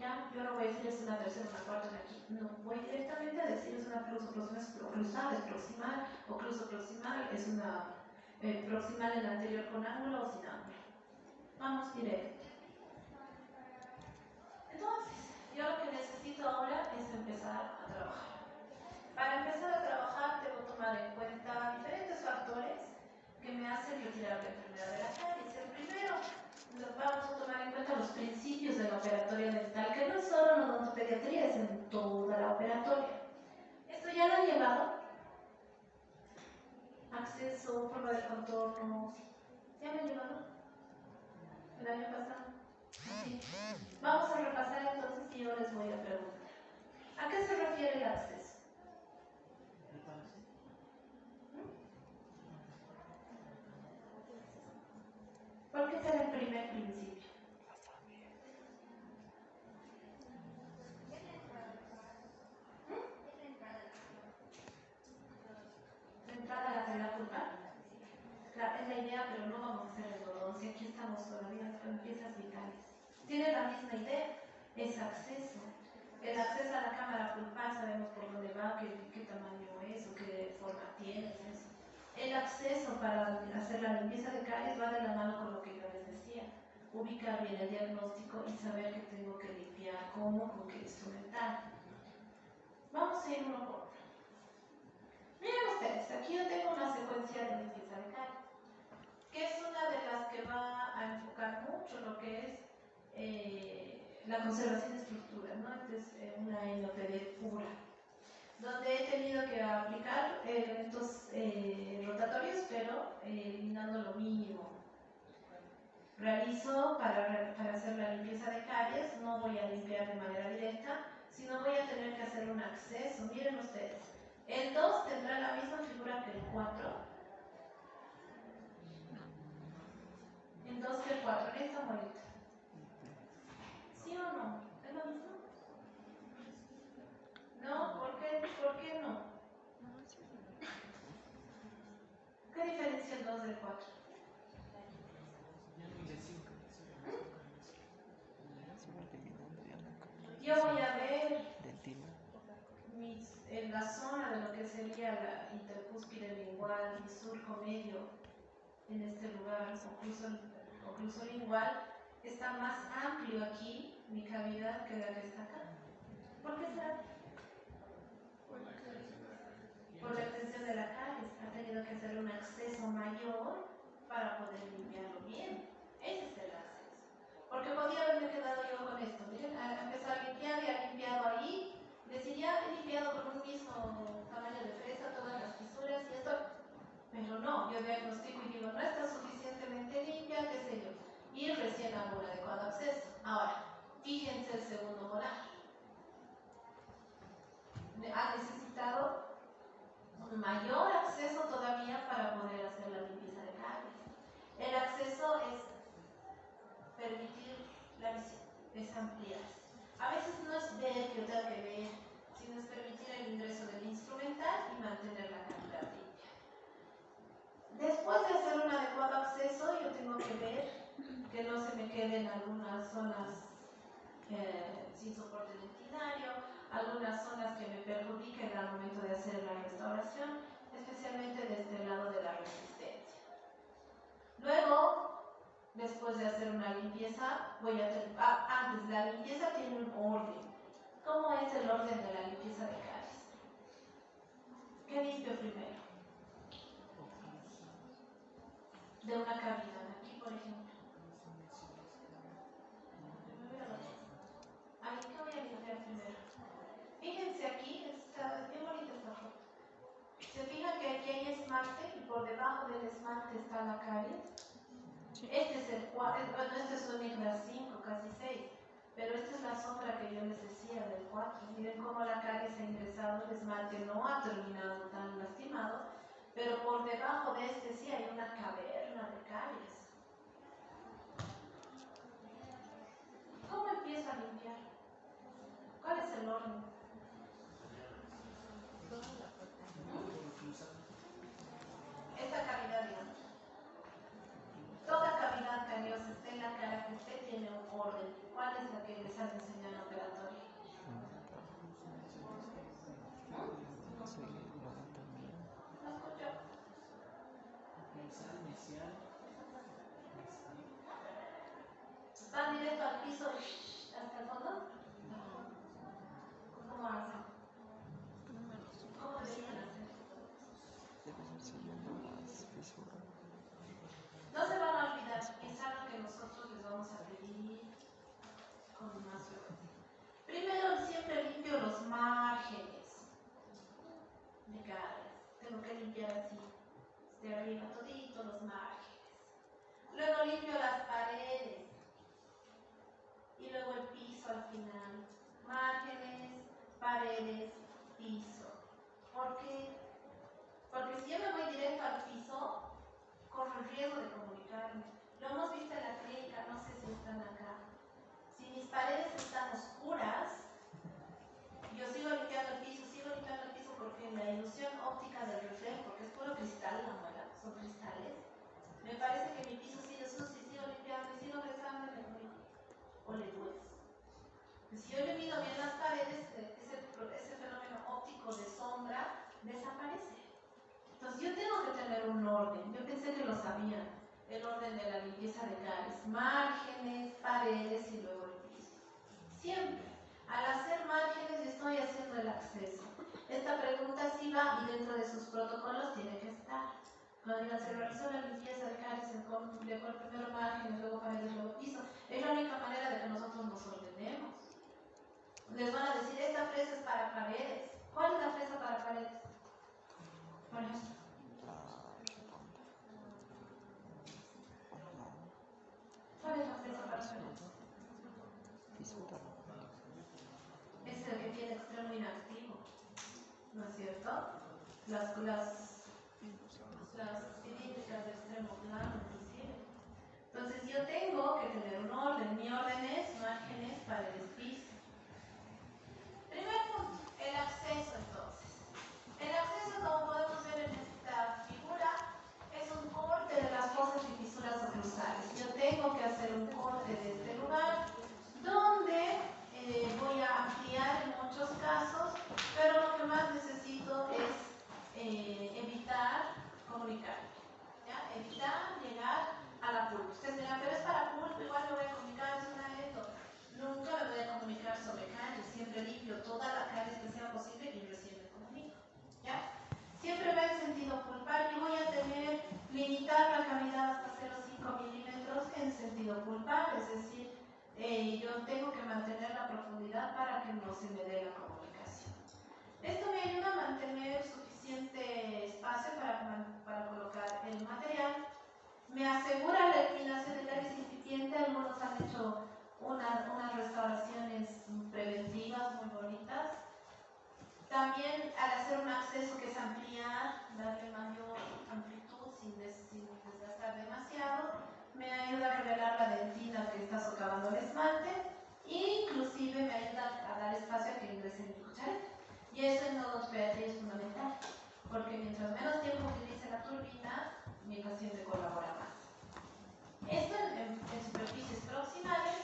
[SPEAKER 1] ¿Ya? Yo no voy a decir es una tercera, una cuarta, una quinta, no, voy directamente a decir es una oclusal, es proximal, ocluso proximal, es una proximal en anterior con ángulo o sin ángulo. Vamos directo. Entonces, yo lo que necesito ahora es empezar a trabajar. Para empezar a trabajar debo tomar en cuenta diferentes factores que me hacen retirar la enfermedad de la caries. El primero, vamos a tomar en cuenta los principios de la operatoria dental, que no es solo en la odontopediatría, es en toda la operatoria. Esto ya lo han llevado. Acceso, forma de contorno. ¿Ya me han llevado? ¿El año pasado? Sí. Vamos a repasar entonces y yo les voy a preguntar. ¿A qué se refiere el acceso? ¿Por qué será el primer principio? ¿La entrada a la cavidad pulpar? Claro, es la idea, pero no vamos a hacer endodoncia. Aquí estamos todavía con piezas vitales. Tiene la misma idea, es acceso. El acceso a la cámara pulpar sabemos por dónde va, qué tamaño es o qué forma tiene. El acceso acceso para hacer la limpieza de caries va de la mano con lo que yo les decía. Ubicar bien el diagnóstico y saber que tengo que limpiar cómo, con qué instrumental. Vamos a ir uno por uno. Miren ustedes, aquí yo tengo una secuencia de limpieza de caries, que es una de las que va a enfocar mucho lo que es la conservación de estructuras, ¿no? Entonces, una NOPD pura, donde he tenido que aplicar elementos rotatorios, pero eliminando lo mínimo. Realizo para hacer la limpieza de caries, no voy a limpiar de manera directa, sino voy a tener que hacer un acceso. Miren ustedes, el 2 tendrá la misma figura que el 4. El 2 que el 4, en esta bolita. ¿Sí o no? ¿Es lo mismo? No, ¿por qué no? ¿Qué diferencia el 2 del 4? Yo voy a ver en la zona de lo que sería la intercúspide lingual y surco medio, en este lugar, ocluso lingual, está más amplio aquí mi cavidad que la que está acá. ¿Por qué será? Por la extensión de la caries. Ha tenido que hacer un acceso mayor para poder limpiarlo bien. Ese es el acceso. Porque podía haberme quedado yo con esto. Miren, ha empezado a limpiar y ha limpiado ahí. Decir, ya he limpiado con un mismo tamaño de fresa todas las fisuras y esto. Pero no, yo diagnostico y digo, no está suficientemente limpia, qué sé yo. Y recién hago un adecuado acceso. Ahora, fíjense el segundo molar. Ha necesitado un mayor acceso todavía para poder hacer la limpieza de caries. El acceso es permitir la visión, es ampliarse. A veces no es ver que yo tengo que ver, sino es permitir el ingreso del instrumental y mantener la cavidad limpia. Después de hacer un adecuado acceso, yo tengo que ver que no se me queden algunas zonas sin soporte dentinario, algunas zonas que me perjudiquen al momento de hacer la restauración, especialmente desde el lado de la resistencia. Luego, después de hacer una limpieza, antes la limpieza tiene un orden. ¿Cómo es el orden de la limpieza de caries? ¿Qué limpio primero? De una cavidad, aquí por ejemplo. Ahí, ¿qué voy a limpiar primero? Fíjense aquí, es bien bonita esta foto. Se fijan que aquí hay esmalte y por debajo del esmalte está la caries. Este es el 4, bueno, este es un IGLAS 5, casi 6, pero esta es la sombra que yo les decía del 4. Miren cómo la caries ha ingresado, el esmalte no ha terminado tan lastimado, pero por debajo de este sí hay una caverna de caries. ¿Cómo empiezo a limpiar? ¿Cuál es el orden? Esta cavidad, digamos. Toda cavidad cañosa, esté en la cara que esté, tiene un orden. ¿Cuál es la que les han enseñado en operatorio? ¿No escucho? ¿Van directo al piso hasta el fondo? ¿Cómo hacen? ¿Cómo deberían hacer? No se van a olvidar, es algo que nosotros les vamos a pedir con más frecuencia. Primero, siempre limpio los márgenes de caries. Tengo que limpiar así, de arriba todito los márgenes. Luego limpio las paredes y luego el piso al final. Márgenes, paredes, piso. ¿Por qué? Porque si yo me voy directo al piso, corro el riesgo de comunicarme. Lo hemos visto en la clínica, no sé si están acá. Si mis paredes están oscuras, yo sigo limpiando el piso porque en la ilusión óptica del reflejo, porque es puro cristal la muela, son cristales, me parece que mi piso sigue sucio y sigo limpiando y sigo besando y me duele. O le duele. Si yo le mido bien las paredes, ese fenómeno óptico de sombra desaparece. Entonces yo tengo que tener poner un orden. Yo pensé que lo sabían. El orden de la limpieza de caries. Márgenes, paredes y luego el piso. Siempre. Al hacer márgenes estoy haciendo el acceso. Esta pregunta sí va y dentro de sus protocolos tiene que estar. Cuando digan, se realizó la limpieza de caries, dejó primero márgenes, luego paredes, luego piso. Es la única manera de que nosotros nos ordenemos. Les van a decir, esta fresa es para paredes. ¿Cuál es la fresa para paredes? Por ejemplo. ¿Cuál es la fresa para paredes? Es el que tiene extremo inactivo, ¿no es cierto? Las cilíndricas de extremo plano, inclusive. Entonces yo tengo que tener un orden. Mi orden es márgenes, paredes, piso. Primer punto, el acceso entonces. El acceso, como podemos ver en esta figura, es un corte de las fosas y fisuras oclusales. Yo tengo que hacer un corte de este lugar donde voy a ampliar en muchos casos, pero lo que más necesito es evitar comunicar, ¿ya? Evitar llegar a la pulpa. Ustedes dirán, pero es para pulpa, igual me voy a comunicar, es una esto. Nunca me voy a comunicar sobre caries, siempre limpio toda la caries que sea posible y recién me comunico, ¿ya? Siempre va en sentido pulpar y voy a limitar la cavidad hasta 0,5 milímetros en sentido pulpar, es decir, yo tengo que mantener la profundidad para que no se me dé la comunicación. Esto me ayuda a mantener suficiente espacio para colocar el material. Me asegura la eliminación de caries incipiente. Algunos han hecho unas restauraciones preventivas muy bonitas. También al hacer un acceso que es ampliar, darle mayor amplitud sin desgastar demasiado, me ayuda a revelar la dentina que está socavando el esmalte e inclusive me ayuda a dar espacio a que ingrese mi cuchareta. Y eso en nodos PAT es fundamental, porque mientras menos tiempo utilice la turbina, mi paciente colabora más. Esto en superficies proximales,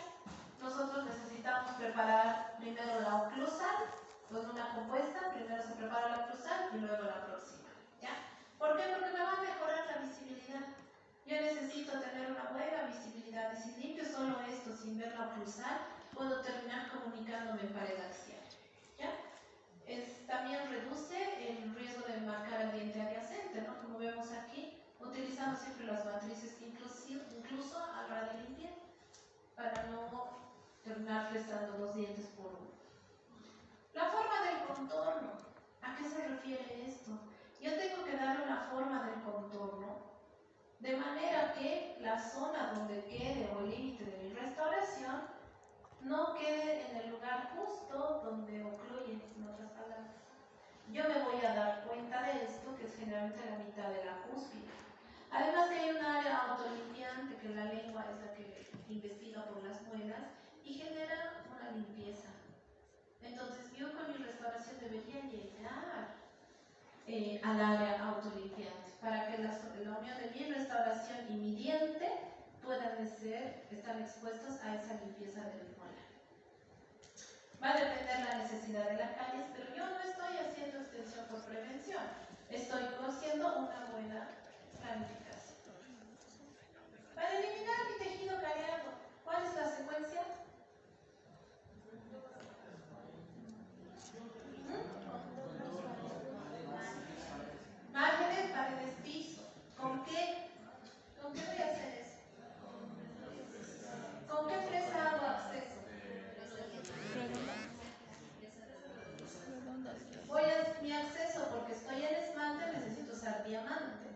[SPEAKER 1] nosotros necesitamos preparar primero la oclusal, con una compuesta, primero se prepara la oclusal y luego la proximal, ¿ya? ¿Por qué? Porque me va a mejorar la visibilidad. Yo necesito tener una buena visibilidad y si limpio solo esto sin ver la oclusal, puedo terminar comunicándome en pared axial, ¿ya? También reduce el riesgo de marcar el diente adyacente, ¿no? Como vemos aquí, utilizamos siempre las matrices incluso a la hora de limpiar, para no terminar prestando los dientes por uno. La forma del contorno. ¿A qué se refiere esto? Yo tengo que darle una forma del contorno de manera que la zona donde quede o el límite de mi restauración no quede en el lugar justo donde ocluye, en otras palabras. Yo me voy a dar cuenta de esto, que es generalmente la mitad de la cúspide. Además que hay un área autolimpiante, que la lengua es la que investiga por las muelas y genera una limpieza. Entonces yo con mi restauración debería llegar al área autolimpiante para que la unión de mi restauración y mi diente puedan estar expuestos a esa limpieza del molar. Va a depender la necesidad de la caries, pero yo no estoy haciendo extensión por prevención, estoy haciendo una buena planificación. Para eliminar mi tejido cariado, ¿cuál es la secuencia? Márgenes, paredes, piso. ¿Con qué? ¿Con qué voy a hacer eso? ¿Con qué fresa hago acceso? Mi acceso, porque estoy en esmalte, necesito usar diamante.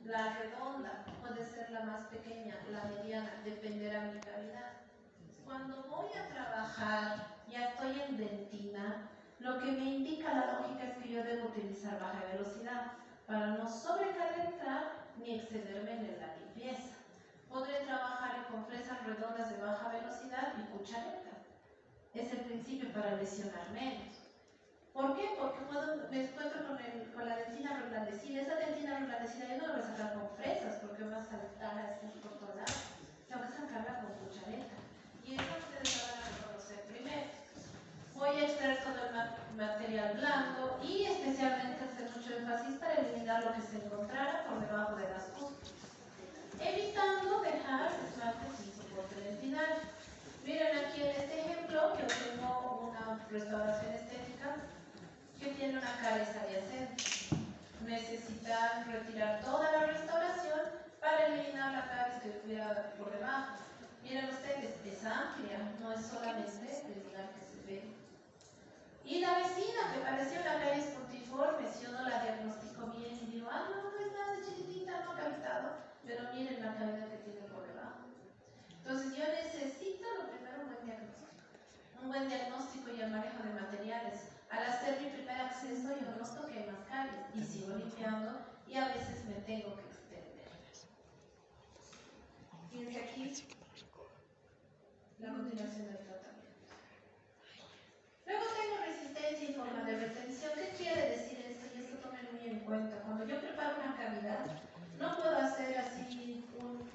[SPEAKER 1] La redonda puede ser la más pequeña, la mediana, dependerá de mi cavidad. Cuando voy a trabajar, ya estoy en dentina, lo que me indica la lógica es que yo debo utilizar baja velocidad para no sobrecalentar ni excederme en la limpieza. Podré trabajar con fresas redondas de baja velocidad y cuchareta. Es el principio para lesionar menos. ¿Por qué? Porque me encuentro con la dentina reblandecida. Esa dentina reblandecida yo no la voy a sacar con fresas porque va a saltar así por todos lados. Tengo que sacarla con cuchareta. Y eso ustedes lo van a reconocer primero. Voy a extraer todo el material blando y especialmente hacer mucho énfasis para eliminar evitar lo que se encontrara por debajo de las cúspides, evitando dejar esmalte sin soporte dentinal. Miren aquí en este ejemplo, yo tengo una restauración estética que tiene una caries adyacente. Necesitan retirar toda la restauración para eliminar la caries que hubiera por debajo. Miren ustedes, es amplia, no es solamente el lugar que se ve. Y la vecina, que parecía una caries puntiforme, si yo no la diagnostico bien y digo, ah, no, es nada chiquitita, no ha cavitado, pero miren la cavidad que tiene por debajo. Entonces yo necesito, lo primero, un buen diagnóstico y el manejo de materiales. Al hacer mi primer acceso, yo noto que hay más caries y sigo limpiando y a veces me tengo que extender. Fíjense aquí la continuación del tratamiento. Luego tengo resistencia y forma de retención. ¿Qué quiere decir esto? Y esto tomen muy en cuenta. Cuando yo preparo una cavidad, no puedo hacer así un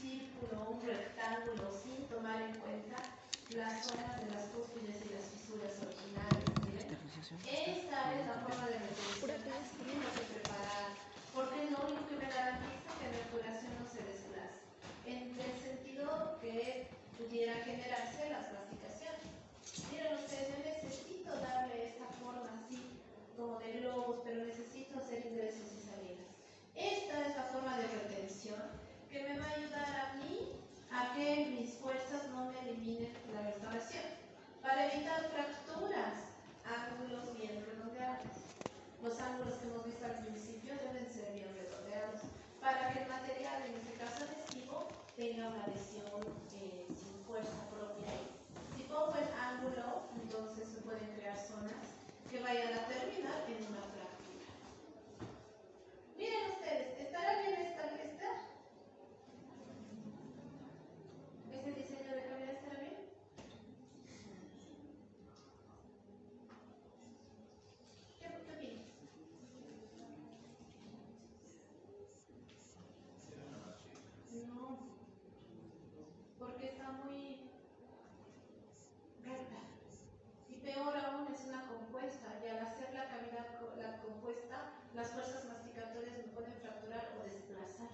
[SPEAKER 1] círculo, un rectángulo sin tomar en cuenta las zonas de las cúspides y las fisuras originales. Esta es la forma de retención. Así tengo que preparar, porque es lo único que me garantiza que la obturación no se desplace, en el sentido que pudiera generarse las masticaciones. Miren ustedes, yo necesito darle esta forma así, como de globos, pero necesito hacer ingresos y salidas. Esta es la forma de retención que me va a ayudar a mí a que mis fuerzas no me eliminen la restauración. Para evitar fracturas, ángulos bien redondeados. Los ángulos que hemos visto al principio deben ser bien redondeados para que el material, en este caso adhesivo, tenga una adhesión sin fuerza propia. Si pongo el ángulo, entonces se pueden crear zonas que vayan a terminar en una fractura. Miren ustedes, ¿estará bien esta? ¿Ese diseño de cavidad estará bien? ¿Qué opinas? No, porque está muy recta. Y peor aún, es una compuesta, y al hacer la cavidad la compuesta, las fuerzas masticatorias me pueden fracturar o desplazar.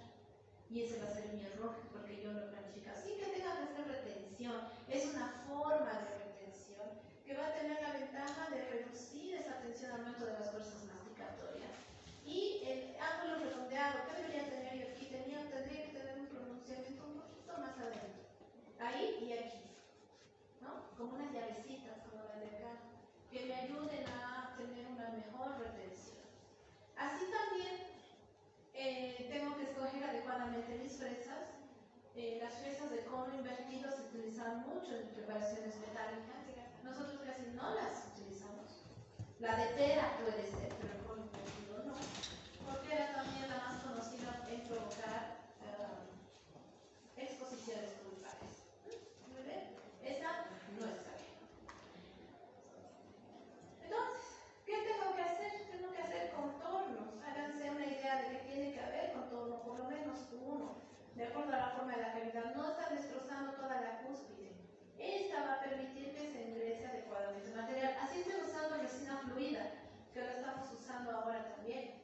[SPEAKER 1] Y ese va a ser mi error, porque yo lo planifico así, que tenga que ser retención. Es una forma de retención que va a tener la ventaja de reducir esa tensión al momento de las fuerzas masticatorias. Y el ángulo redondeado, ¿qué debería tener yo aquí? Tendría que tener un pronunciamiento un poquito más adentro. Ahí y aquí, ¿no? Como unas llavecitas, como las de acá, que me ayuden a tener una mejor retención. Así también tengo que escoger adecuadamente mis fresas. Las fresas de cono invertido se utilizan mucho en preparaciones metálicas. Nosotros casi no las utilizamos. La de tela puede ser, pero el cono invertido no, porque era también la más conocida en provocar exposiciones pulpares. ¿Muy bien? Esa no está bien. Entonces, ¿qué tengo que hacer? Tengo que hacer contornos. Háganse una idea de que tiene que haber contorno, por lo menos uno, de acuerdo a la forma de la cavidad. No están destrozando toda la cúspide. Esta va a permitir que se ingrese adecuadamente el material. Así estoy usando resina fluida, que la estamos usando ahora también,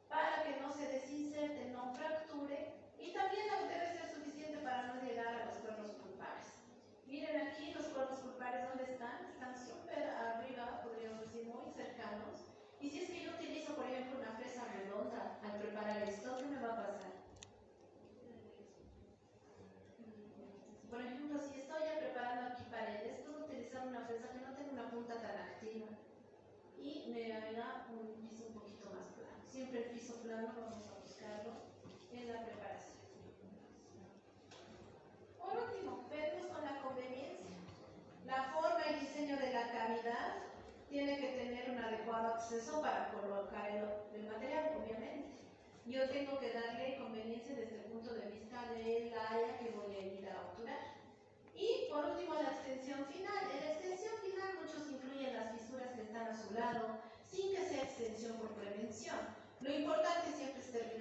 [SPEAKER 1] para que no se desinserte, no fracture, y también debe ser suficiente para no llegar a los cuernos pulpares. Miren aquí los cuernos pulpares, ¿dónde están? Están súper arriba, podríamos decir, muy cercanos. Y si es que yo utilizo, por ejemplo, una fresa redonda al preparar esto, ¿qué me va a pasar? Por ejemplo, si estoy ya preparando aquí paredes, puedo utilizar una fresa que no tenga una punta tan activa y me haga un piso un poquito más plano. Siempre el piso plano vamos a buscarlo en la preparación. Por último, vemos con la conveniencia. La forma y diseño de la cavidad tiene que tener un adecuado acceso para colocar el material, obviamente. Yo tengo que darle conveniencia desde el punto de vista del área que voy a ir a obturar. Y por último, la extensión final. En la extensión final muchos incluyen las fisuras que están a su lado, sin que sea extensión por prevención. Lo importante siempre es terminar